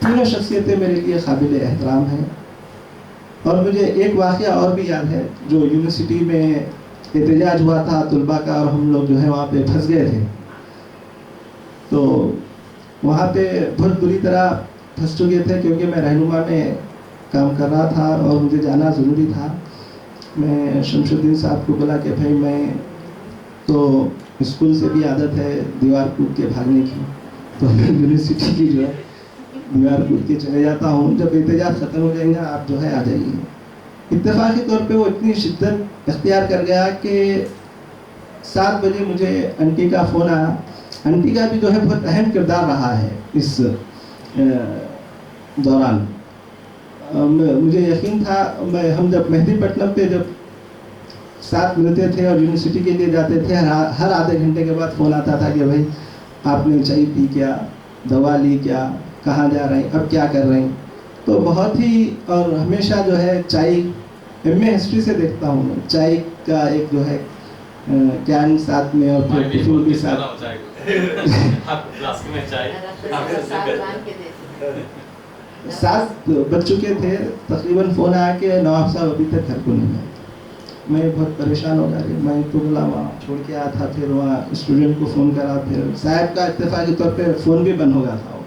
تینوں شخصیتیں میرے لیے قابل احترام ہیں. اور مجھے ایک واقعہ اور بھی یاد ہے, جو یونیورسٹی میں احتجاج ہوا تھا طلباء کا, اور ہم لوگ جو ہے وہاں پہ پھنس گئے تھے. تو وہاں پہ بہت بری طرح پھنس چکے تھے, کیونکہ میں رہنما میں کام کر رہا تھا اور مجھے جانا ضروری تھا. میں شمس الدین صاحب کو بولا کہ بھائی میں تو اسکول سے بھی عادت ہے دیوار کود کے بھاگنے کی, تو میں یونیورسٹی کی جو ہے دیوار کود کے چلے جاتا ہوں, جب احتجاج ختم ہو جائیں گا آپ جو ہے آ جائیے. اتفاقی طور پہ وہ اتنی شدت اختیار کر گیا کہ 7 بجے مجھے انٹی کا فون آیا. انٹی کا بھی جو ہے بہت اہم کردار رہا ہے اس دوران. مجھے یقین تھا, ہم جب مہدی پٹنم پہ جب ساتھ ملتے تھے اور یونیورسٹی کے لیے جاتے تھے, ہر آدھے گھنٹے کے بعد فون آتا تھا کہ بھائی آپ نے چائے پی کیا, دوا لی کیا, کہاں جا رہے ہیں, اب کیا کر رہے ہیں. تو بہت ہی, اور ہمیشہ جو ہے چائے, ایم اے ہسٹری سے دیکھتا ہوں میں, چائے کا ایک جو ہے کین ساتھ میں اور پھر ٹفن بھی ساتھ. 7 بج چکے تھے تقریباً, فون آیا کہ نواب صاحب ابھی تک گھر کو نہیں آئے. میں بہت پریشان ہو گیا, میں تو بولا وہاں چھوڑ کے آیا تھا. پھر وہاں اسٹوڈنٹ کو فون کرا, پھر صاحب کا اتفاقی طور پہ فون بھی بند ہو گیا تھا,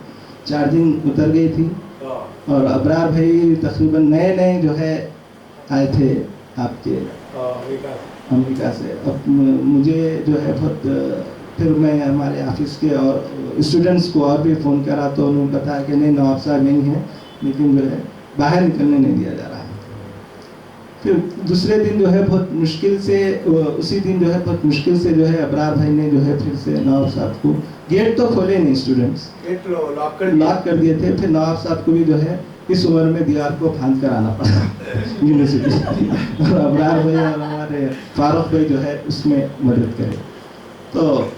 چارجنگ اتر گئی تھی. اور ابرار بھائی تقریباً نئے جو ہے آئے تھے آپ کے امریکہ سے. اب مجھے جو ہے بہت, پھر میں ہمارے آفس کے اور اسٹوڈنٹس کو اور بھی فون کرا, تو انہوں نے بتایا کہ نہیں نواب صاحب نہیں ہیں, لیکن جو ہے باہر نکلنے نہیں دیا جا رہا ہے. پھر دوسرے دن جو ہے بہت مشکل سے, اسی دن جو ہے بہت مشکل سے جو ہے ابرار بھائی نے جو ہے پھر سے نواب صاحب کو, گیٹ تو کھولے نہیں, اسٹوڈنٹس لاک کر دیے تھے. پھر نواب صاحب کو بھی جو ہے اس عمر میں دیوار کو پھاند کر آنا پڑا یونیورسٹی. اور ابرار بھائی اور ہمارے فاروق بھائی جو ہے اس میں مدد کرے. تو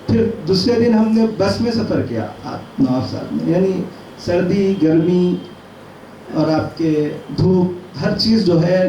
پھر دوسرے دن ہم نے بس میں سفر کیا نواب صاحب نے, یعنی سردی گرمی اور آپ کے دھوپ, ہر چیز جو ہے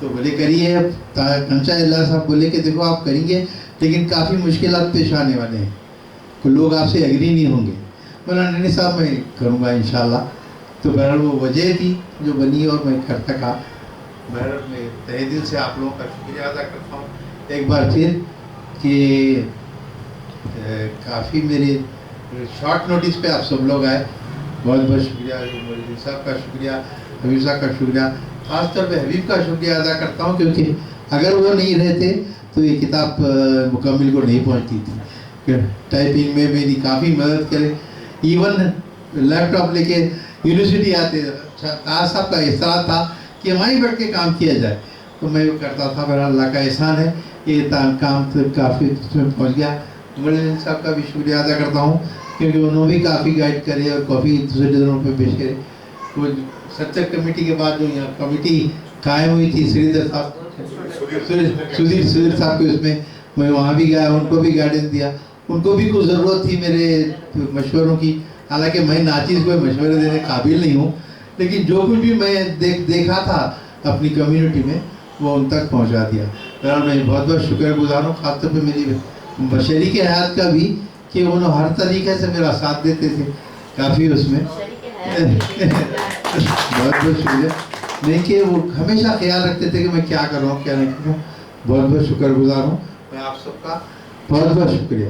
تو بولے کریے. کنچا اللہ صاحب بولے کہ دیکھو آپ کریں گے لیکن کافی مشکلات پیش آنے والے ہیں, کہ لوگ آپ سے ایگری نہیں ہوں گے. مولانا نہیں صاحب میں کروں گا انشاءاللہ. تو بہرحال وہ وجہ تھی جو بنی اور میں کرتا تھا. بہرحال میں تہہ دل سے آپ لوگوں کا شکریہ ادا کرتا ہوں ایک بار پھر کہ کافی میرے شارٹ نوٹس پہ آپ سب لوگ آئے. بہت بہت شکریہ. مولوی صاحب کا شکریہ, حبیب صاحب کا شکریہ, خاص طور پہ حبیب کا شکریہ ادا کرتا ہوں کیونکہ اگر وہ نہیں رہتے تو یہ کتاب مکمل کو نہیں پہنچتی تھی. ٹائپنگ میں میری کافی مدد کرے. ایون لیپ ٹاپ لے کے یونیورسٹی آتے طاہر صاحب کا احساس تھا کہ وہیں بیٹھ کے کام کیا جائے تو میں وہ کرتا تھا. میرا اللہ کا احسان ہے یہ کام تو کافی اس میں پہنچ گیا. مولانا صاحب کا بھی شکریہ ادا کرتا ہوں کیونکہ انہوں نے بھی کافی گائیڈ کرے اور کافی دوسرے جگہوں پہ پیش کرے. وہ سچر کمیٹی کے بعد جو یہاں کمیٹی قائم ہوئی تھی سریندر صاحب سدھیر صاحب کے اس میں وہاں بھی گیا, ان کو بھی گائیڈنس دیا. ان کو بھی کچھ ضرورت تھی میرے مشوروں کی, حالانکہ میں ناچیز کوئی مشورے دینے قابل نہیں ہوں, لیکن جو کچھ بھی میں دیکھا تھا اپنی کمیونٹی میں وہ ان تک پہنچا دیا. بہرحال میں بہت بہت شکر گزار ہوں خاص طور پہ میری شریک حیات کا بھی کہ انہوں ہر طریقے سے میرا ساتھ دیتے تھے کافی اس میں. بہت بہت شکریہ. نہیں کہ وہ ہمیشہ خیال رکھتے تھے کہ میں کیا کر رہا ہوں کیا نہیں کر رہا ہوں. بہت بہت شکر گزار ہوں میں آپ سب کا. بہت بہت شکریہ.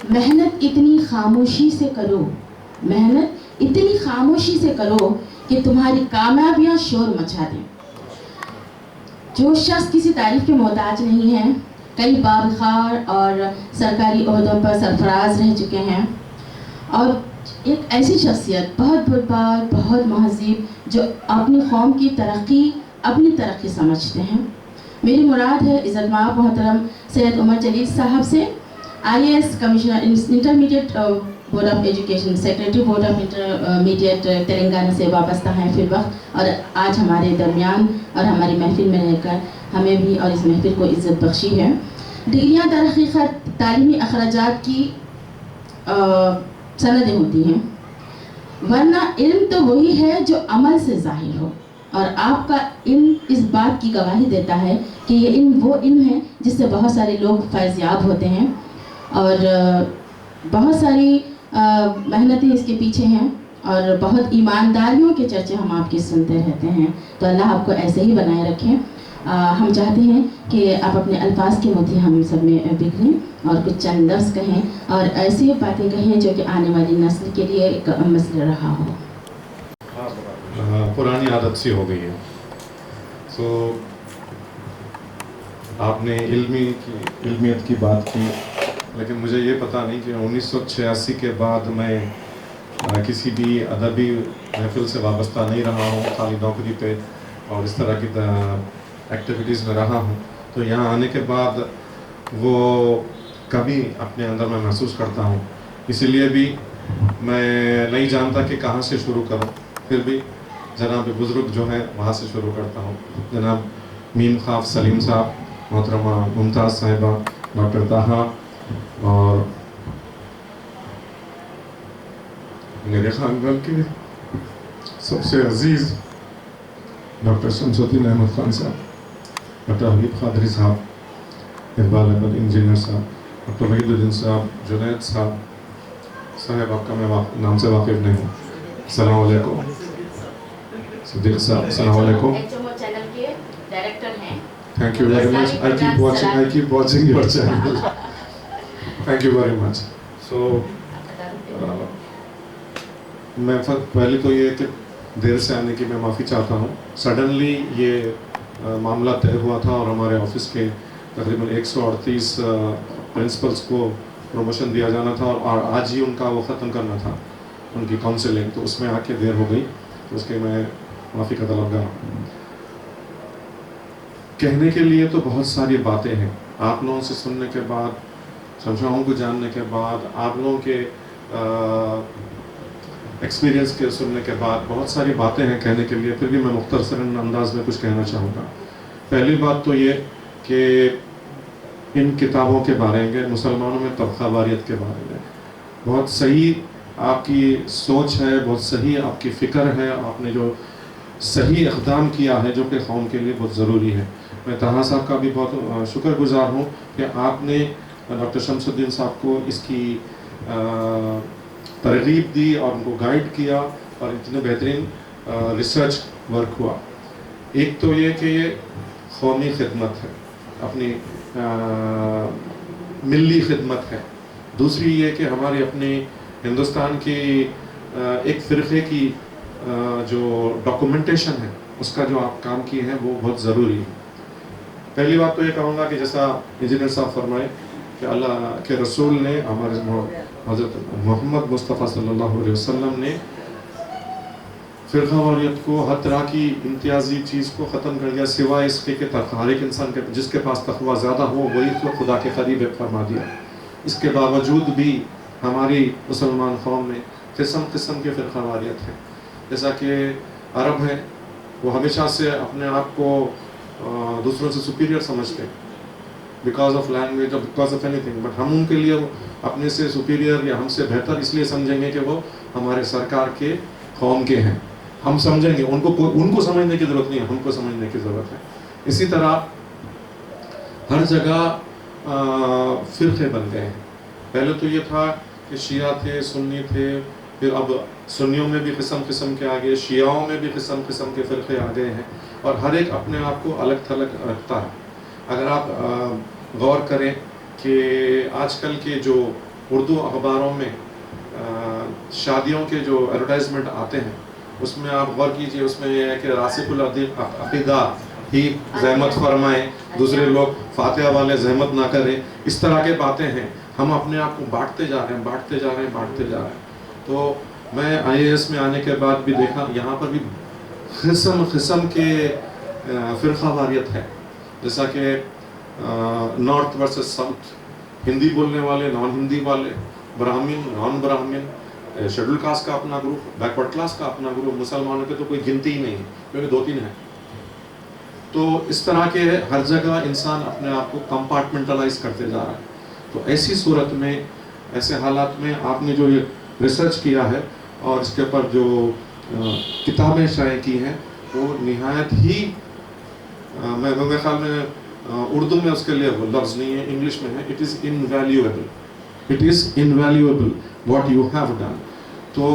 محنت اتنی خاموشی سے کرو, محنت اتنی خاموشی سے کرو کہ تمہاری کامیابیاں شور مچا دیں. جو شخص کسی تعریف کے محتاج نہیں ہے, کئی باوقار اور سرکاری عہدوں پر سرفراز رہ چکے ہیں, اور ایک ایسی شخصیت بہت بردبار, بہت مہذب, جو اپنی قوم کی ترقی اپنی ترقی سمجھتے ہیں. میری مراد ہے عزت مآب محترم سید عمر جلیل صاحب سے, IAS commissioner intermediate board of education, secretary board of intermediate Telangana سے وابستہ ہیں فی الوقت, اور آج ہمارے درمیان اور ہماری محفل میں رہ کر ہمیں بھی اور اس محفل کو عزت بخشی ہے. ڈگریاں در حقیقت تعلیمی اخراجات کی سندیں ہوتی ہیں, ورنہ علم تو وہی ہے جو عمل سے ظاہر ہو, اور آپ کا علم اس بات کی گواہی دیتا ہے کہ یہ علم وہ علم ہے جس سے بہت سارے لوگ فیض یاب ہوتے ہیں, اور بہت ساری محنتیں اس کے پیچھے ہیں, اور بہت ایمانداریوں کے چرچے ہم آپ کی سنتے رہتے ہیں. تو اللہ آپ کو ایسے ہی بنائے رکھیں. ہم چاہتے ہیں کہ آپ اپنے الفاظ کے موتی ہم سب میں بکھریں اور کچھ چند لفظ کہیں اور ایسی باتیں کہیں جو کہ آنے والی نسل کے لیے ایک مسئلہ رہا ہو. پرانی عادت سی ہو گئی ہے. سو آپ نے علمیت کی بات کی, لیکن مجھے یہ پتہ نہیں کہ 1986 کے بعد میں کسی بھی ادبی محفل سے وابستہ نہیں رہا ہوں, خالی نوکری پہ اور اس طرح کی ایکٹیویٹیز میں رہا ہوں. تو یہاں آنے کے بعد وہ کمی اپنے اندر میں محسوس کرتا ہوں. اسی لیے بھی میں نہیں جانتا کہ کہاں سے شروع کروں. پھر بھی جناب بزرگ جو ہیں وہاں سے شروع کرتا ہوں. جناب میم خاف سلیم صاحب, محترمہ ممتاز صاحبہ, ڈاکٹر طاہا, اور میرے خاندان کے سب سے عزیز ڈاکٹر شمس الدین احمد خان صاحب, ڈاکٹر حبیب قادری صاحب, اقبال احمد انجینئر صاحب, ڈاکٹر وحید الدین صاحب, جنید صاحب آپ کا میں نام سے واقف نہیں ہوں. السلام علیکم. صدیق صاحب السلام علیکم. چینل کے ڈائریکٹر ہیں. Thank you very much. I keep watching your channel. Thank you very much. So میں پہلے تو یہ کہ دیر سے آنے کی میں معافی چاہتا ہوں. سڈنلی یہ معاملہ طے ہوا تھا اور ہمارے آفس کے تقریباً 138 پرنسپلس کو پروموشن دیا جانا تھا, اور آج ہی ان کا وہ ختم کرنا تھا, ان کی کاؤنسلنگ, تو اس میں آ کے دیر ہو گئی. تو اس کے میں معافی کا طلبگار ہوں. کہنے کے لیے تو بہت ساری باتیں ہیں. آپ لوگوں سے سننے کے بعد, شمشاہوں کو جاننے کے بعد, آپ لوگوں کے ایکسپیرینس کے سننے کے بعد بہت ساری باتیں ہیں کہنے کے لیے. پھر بھی میں مختصر انداز میں کچھ کہنا چاہوں گا. پہلی بات تو یہ کہ ان کتابوں کے بارے میں, مسلمانوں میں طبقہ واریت کے بارے میں بہت صحیح آپ کی سوچ ہے, بہت صحیح آپ کی فکر ہے. آپ نے جو صحیح اقدام کیا ہے جو کہ قوم کے لیے بہت ضروری ہے. میں طہا صاحب کا بھی بہت شکر گزار ہوں کہ آپ نے ڈاکٹر شمس الدین صاحب کو اس کی ترغیب دی اور ان کو گائیڈ کیا اور اتنے بہترین ریسرچ ورک ہوا. ایک تو یہ کہ یہ قومی خدمت ہے, اپنی ملی خدمت ہے. دوسری یہ کہ ہماری اپنی ہندوستان کی ایک فرقے کی جو ڈاکومنٹیشن ہے اس کا جو آپ کام کیے ہیں وہ بہت ضروری ہے. پہلی بات تو یہ کہوں گا کہ جیسا انجینئر صاحب فرمائے کہ اللہ کے رسول نے, ہمارے حضرت محمد مصطفیٰ صلی اللہ علیہ وسلم نے فرقہ واریت کو, ہر طرح کی امتیازی چیز کو ختم کر دیا, سوائے اس کے ہر ایک انسان کے جس کے پاس تقویٰ زیادہ ہو وہی تو خدا کے قریب فرما دیا. اس کے باوجود بھی ہماری مسلمان قوم میں قسم قسم کے فرقہ واریت ہے. جیسا کہ عرب ہیں, وہ ہمیشہ سے اپنے آپ کو دوسروں سے سپیریئر سمجھتے ہیں بیکاز آف لینگویج اور because of any thing, but ہم ان کے لیے اپنے سے سپیریئر یا ہم سے بہتر اس لیے سمجھیں گے کہ وہ ہمارے سرکار کے قوم کے ہیں. ہم سمجھیں گے, ان کو سمجھنے کی ضرورت نہیں ہے, ہم کو سمجھنے کی ضرورت ہے. اسی طرح ہر جگہ فرقے بن گئے ہیں. پہلے تو یہ تھا کہ شیعہ تھے, سنی تھے, پھر اب سنیوں میں بھی قسم قسم کے آگے, شیعوں میں بھی قسم قسم کے فرقے آ گئے ہیں اور ہر ایک اپنے آپ کو الگ تھلگ رکھتا ہے. اگر آپ غور کریں کہ آج کل کے جو اردو اخباروں میں شادیوں کے جو ایڈورٹائزمنٹ آتے ہیں اس میں آپ غور کیجئے, اس میں یہ ہے کہ راسخ العقیدہ ہی زحمت فرمائیں, دوسرے لوگ فاتحہ والے زحمت نہ کریں. اس طرح کے باتیں ہیں. ہم اپنے آپ کو بانٹتے جا رہے ہیں. تو میں IAS میں آنے کے بعد بھی دیکھا یہاں پر بھی قسم قسم کے فرقہ واریت ہے. جیسا کہ نارتھ ورسز ساؤتھ, ہندی بولنے والے, نان ہندی والے, براہمن, نان براہمن, شیڈول کاسٹ کا اپنا گروپ, بیکورڈ کلاس کا اپنا گروپ, مسلمانوں کے تو کوئی گنتی ہی نہیں ہے کیونکہ 2-3 ہیں. تو اس طرح کے ہر جگہ انسان اپنے آپ کو کمپارٹمنٹلائز کرتے جا رہا ہے. تو ایسی صورت میں, ایسے حالات میں آپ نے جو یہ ریسرچ کیا ہے اور اس کے اوپر جو کتابیں شائع کی ہیں وہ نہایت ہی میرے خیال میں اردو میں اس کے لیے وہ لفظ نہیں ہے, انگلش میں ہے, it is invaluable. It is invaluable what you have done. تو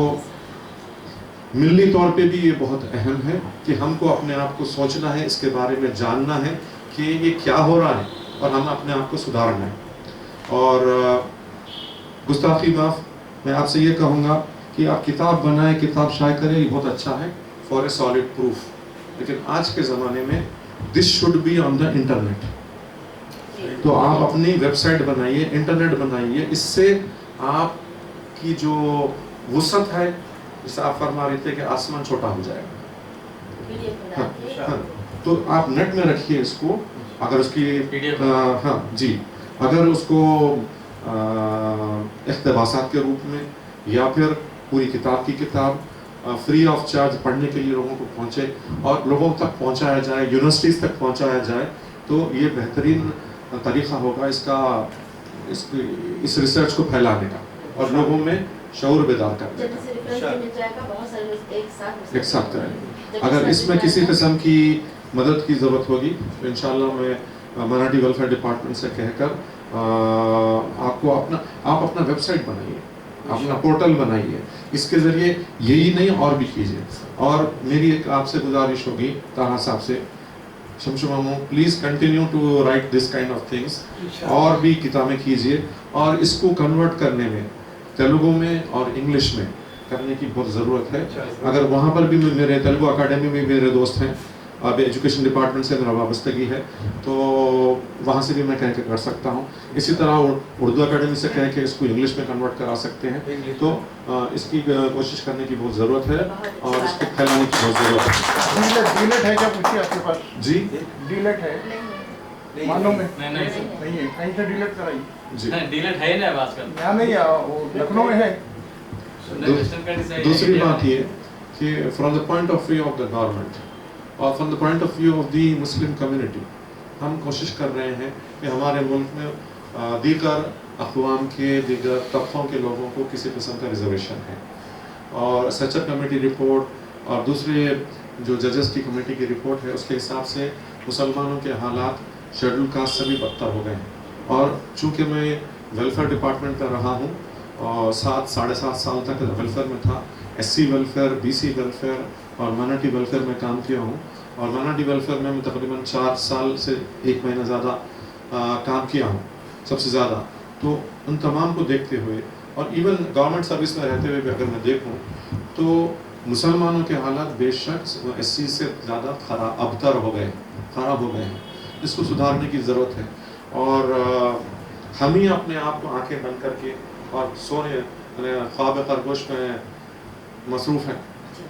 ملی طور پہ بھی یہ بہت اہم ہے کہ ہم کو اپنے آپ کو سوچنا ہے, اس کے بارے میں جاننا ہے کہ یہ کیا ہو رہا ہے اور ہم اپنے آپ کو سدھارنا ہے. اور گستاخی معاف, میں آپ سے یہ کہوں گا کہ آپ کتاب بنائیں, کتاب شائع کریں, یہ بہت اچھا ہے فار اے سالڈ پروف, لیکن آج کے زمانے میں this should be on the internet. تو آپ اپنی ویب سائٹ بنائیے, انٹرنیٹ بنائیے, اس سے آپ کی جو وسعت ہے, جیسے آپ فرما رہے تھے کہ آسمان چھوٹا ہو جائے گا. ہاں, تو آپ نیٹ میں رکھیے اس کو. اگر اس کی ہاں جی, اگر اس کو اقتباسات کے روپ میں یا پھر پوری کتاب کی کتاب فری آف چارج پڑھنے کے لیے لوگوں کو پہنچے اور لوگوں تک پہنچایا جائے, یونیورسٹیز تک پہنچایا جائے, تو یہ بہترین طریقہ ہوگا اس ریسرچ کو پھیلانے کا اور لوگوں میں شعور بیدار کرنے کا. ایک ساتھ کریں. اگر اس میں کسی قسم کی مدد کی ضرورت ہوگی تو انشاءاللہ میں مراٹھی ویلفیئر ڈپارٹمنٹ سے کہہ کر آپ اپنا ویب سائٹ بنائیے, اپنا پورٹل بنائیے. اس کے ذریعے یہی نہیں اور بھی کیجیے. اور میری ایک آپ سے گزارش ہوگی طاہا صاحب سے, شمشو مامو please continue to write this kind of things, اور بھی کتابیں کیجیے اور اس کو کنورٹ کرنے میں تیلگو میں اور انگلش میں کرنے کی بہت ضرورت ہے. اگر وہاں پر بھی میرے تیلگو اکیڈمی میں میرے دوست ہیں, اب ایجوکیشن ڈپارٹمنٹ سے میرا وابستگی ہے, تو وہاں سے بھی میں کہہ کے کر سکتا ہوں. اسی طرح اردو اکیڈمی سے کہہ کے اس کو انگلش میں کنورٹ کرا سکتے ہیں. تو اس کی کوشش کرنے کی بہت ضرورت ہے اور اس کے پھیلانے کی بہت ضرورت ہے. ڈیلیٹ ہے کیا پوچھیے آپ کے پاس؟ جی ڈیلیٹ ہے مانو میں نہیں ہے, کہیں سے ڈیلیٹ کرائیے. جی ڈیلیٹ ہے نا آج کل, یہاں نہیں, وہ لکھنؤ میں ہے. دوسری بات یہ کہ from the point of view of the government اور from the point of view of the Muslim community, ہم کوشش کر رہے ہیں کہ ہمارے ملک میں دیگر اقوام کے, دیگر طبقوں کے لوگوں کو کسی قسم کا ریزرویشن ہے, اور سچر کمیٹی رپورٹ اور دوسرے جو ججز کی کمیٹی کی رپورٹ ہے اس کے حساب سے مسلمانوں کے حالات شیڈول کاسٹ سے بھی بدتر ہو گئے ہیں. اور چونکہ میں ویلفیئر ڈپارٹمنٹ کا رہا ہوں اور 7-7.5 سال تک ویلفیئر میں تھا, SC ویلفیئر, BC ویلفیئر اور مائنورٹی ویلفیئر میں کام کیا ہوں, اور مائنورٹی ویلفیئر میں تقریباً 4 سال سے 1 مہینہ زیادہ کام کیا ہوں سب سے زیادہ. تو ان تمام کو دیکھتے ہوئے اور ایون گورنمنٹ سروس میں رہتے ہوئے بھی اگر میں دیکھوں تو مسلمانوں کے حالات بے شک SC سے زیادہ ابتر ہو گئے, خراب ہو گئے ہیں. اس کو سدھارنے کی ضرورت ہے, اور ہم ہی اپنے آپ کو آنکھیں بند کر کے اور سونے خواب خرگوش میں مصروف ہیں.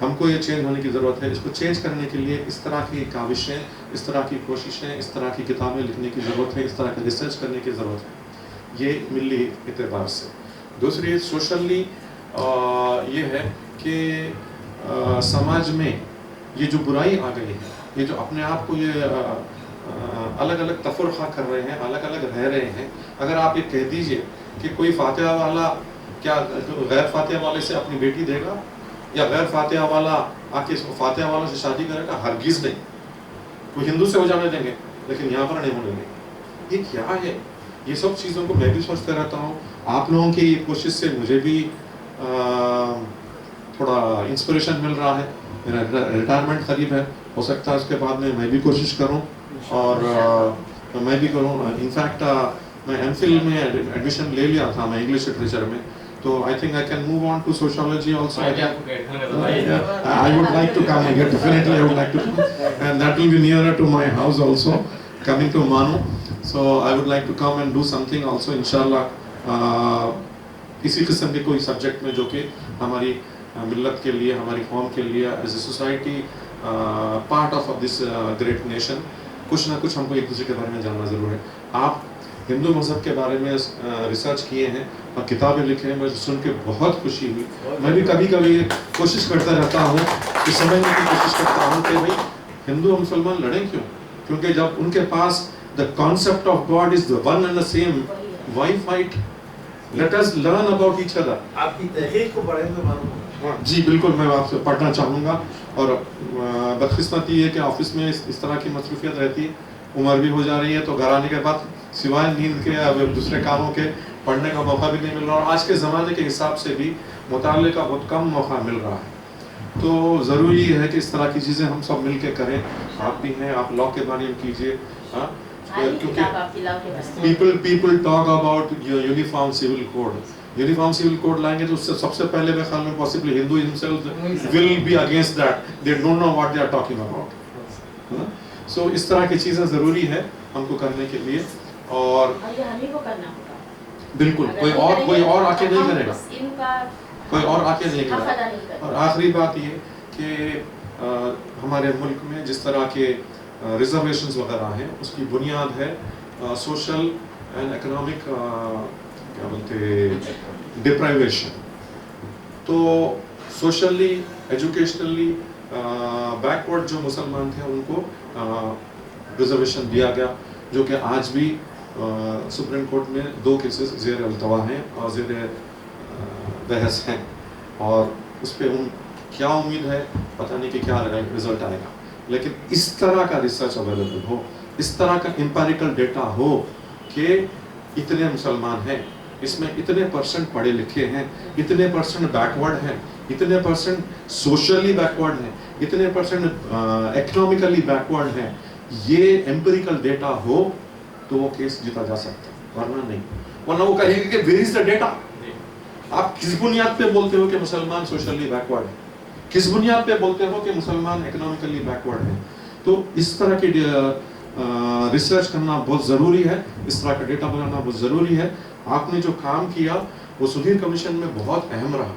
ہم کو یہ چینج ہونے کی ضرورت ہے. اس کو چینج کرنے کے لیے اس طرح کی کاوشیں, اس طرح کی کوششیں, اس طرح کی کتابیں لکھنے کی ضرورت ہے, اس طرح کا ریسرچ کرنے کی ضرورت ہے, یہ ملی اعتبار سے. دوسری سوشلی یہ ہے کہ سماج میں یہ جو برائی آ گئی ہے, یہ جو اپنے آپ کو یہ الگ الگ تفرقہ کر رہے ہیں, الگ الگ رہ رہے ہیں. اگر آپ یہ کہہ دیجئے کہ کوئی فاتحہ والا کیا غیر فاتحہ والے سے اپنی بیٹی دے گا, یا غیر فاتحہ والا آ کے فاتحہ والا سے شادی کرے گا, ہرگز نہیں. کوئی ہندو سے ہو جانے دیں گے لیکن یہاں پر نہیں ہونے دیں گے. یہ کیا ہے؟ یہ سب چیزوں کو میں بھی سوچتا رہتا ہوں. آپ لوگوں کی کوشش سے مجھے بھی تھوڑا انسپریشن مل رہا ہے. میرا ریٹائرمنٹ قریب ہے, ہو سکتا ہے اس کے بعد میں بھی کوشش کروں اور میں بھی کروں. انفیکٹ میں MPhil میں ایڈمیشن لے لیا تھا میں انگلش لٹریچر میں, تو I think I can move on to sociology also. I would like to come here, definitely I would like to come, and that will be nearer to my house also, coming to Manu. So I would like to come and do something also inshallah. اسی قسم کے کوئی سبجیکٹ میں جو کہ ہماری ملت کے لیے, ہماری قوم کے لیے as a society part of this great nation, کچھ نہ کچھ ہم کو ایک دوسرے کے بارے میں جاننا ضرور ہے. آپ ہندو مذہب کے بارے میں ریسرچ کیے ہیں اور کتابیں لکھے ہیں, مجھے سن کے بہت خوشی ہوئی. میں بھی کبھی کبھی کوشش کرتا رہتا ہوں کہ سمجھنے کی کوشش کرتا ہوں کہ بھائی ہندو اور مسلمان لڑیں کیوں, کیونکہ جب ان کے پاس the concept of God is the one and the same, why fight? Let us learn about each other. آپ کی تحقیق کو پڑھیں تو معلوم. جی بالکل, میں آپ سے پڑھنا چاہوں گا. اور بدقسمتی یہ ہے کہ آفس میں اس طرح کی مصروفیت رہتی ہے, عمر بھی ہو جا رہی ہے, تو گھر آنے کے بعد سوائے نیند کے اب دوسرے کاموں کے پڑھنے کا موقع بھی نہیں مل رہا, اور آج کے زمانے کے حساب سے بھی مطالعے کا بہت کم موقع مل رہا ہے. تو ضروری ہے کہ اس طرح کی چیزیں ہم سب مل کے کریں. آپ بھی ہیں, آپ لاء کے بارے میں کیجیے, کیونکہ people talk about uniform civil code. Uniform civil code لائیں گے تو اس سے سب سے پہلے میرے خیال میں possibly Hindu himself will be against that. They don't know what they are talking about. So اس طرح کی چیزیں ضروری ہے ہم کو کرنے کے لیے, اور بالکل کوئی اور آ کے نہیں کرے گا, کوئی اور آ کے نہیں کرے گا. اور آخری بات یہ کہ ہمارے ملک میں جس طرح کے ریزرویشنز وغیرہ ہیں, اس کی بنیاد ہے سوشل اینڈ اکنامک کیا بولتے ڈپرائیویشن. تو سوشلی ایجوکیشنلی بیکورڈ جو مسلمان تھے ان کو ریزرویشن دیا گیا, جو کہ آج بھی سپریم کورٹ میں 2 کیسز زیر التوا ہیں اور زیر بحث ہیں, اور اس پہ کیا امید ہے پتہ نہیں کہ کیا رزلٹ آئے گا. لیکن اس طرح کا ریسرچ اویلیبل ہو, اس طرح کا امپیریکل ڈیٹا ہو کہ اتنے مسلمان ہیں, اس میں اتنے % پڑھے لکھے ہیں, اتنے % بیکورڈ ہیں, اتنے % سوشلی بیکورڈ ہیں, اتنے % اکنامکلی بیکورڈ ہیں, یہ امپیریکل ڈیٹا ہو تو وہ کیس جیتا جا سکتا ہے, ورنہ نہیں. ورنہ وہ کہیں گے کہ ویئر از دا ڈیٹا. آپ کس بنیاد پہ بولتے ہو کہ مسلمان سوشلی بیکورڈ ہیں, کس بنیاد پہ بولتے ہو کہ مسلمان اکنامکلی بیکورڈ ہیں؟ تو اس طرح کی ریسرچ کرنا بہت ضروری ہے, اس طرح کا ڈیٹا بنانا بہت ضروری ہے. آپ نے جو کام کیا وہ سدھیر کمیشن میں بہت اہم رہا.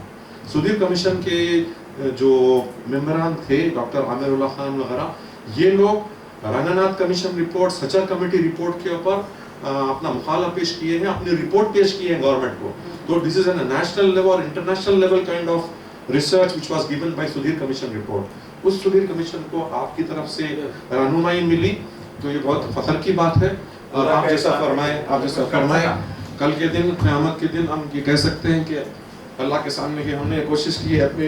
سدھیر کمیشن کے جو ممبران تھے ڈاکٹر عامر اللہ خان وغیرہ, یہ لوگ Ranganath commission report, Sachar committee report کے اوپر اپنا مخالفہ پیش کیے ہیں, اپنی رپورٹ پیش کی ہے گورنمنٹ کو. تو this is an national level اور international level kind of research which was given by Sudhir commission report. اس سدھیر کمیشن کو آپ کی طرف سے رہنمائی ملی تو یہ بہت فخر کی بات ہے. اور آپ جیسا فرمائے کل کے دن, قیامت کے دن ہم یہ کہہ سکتے ہیں کہ اللہ کے سامنے کہ ہم نے کوشش کی ہے اپنی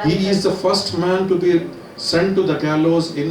he is the first man to be sent to the gallows in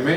MA,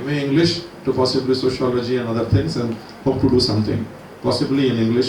MA English to possibly sociology and other things and hope to do something possibly in English.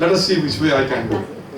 let us see which way I can do,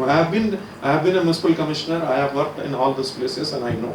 I have been a municipal commissioner, I have worked in all those places and I know।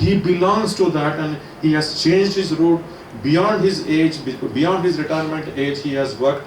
he belongs to that and he has changed his route beyond his age, beyond his retirement age he has worked।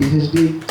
PhD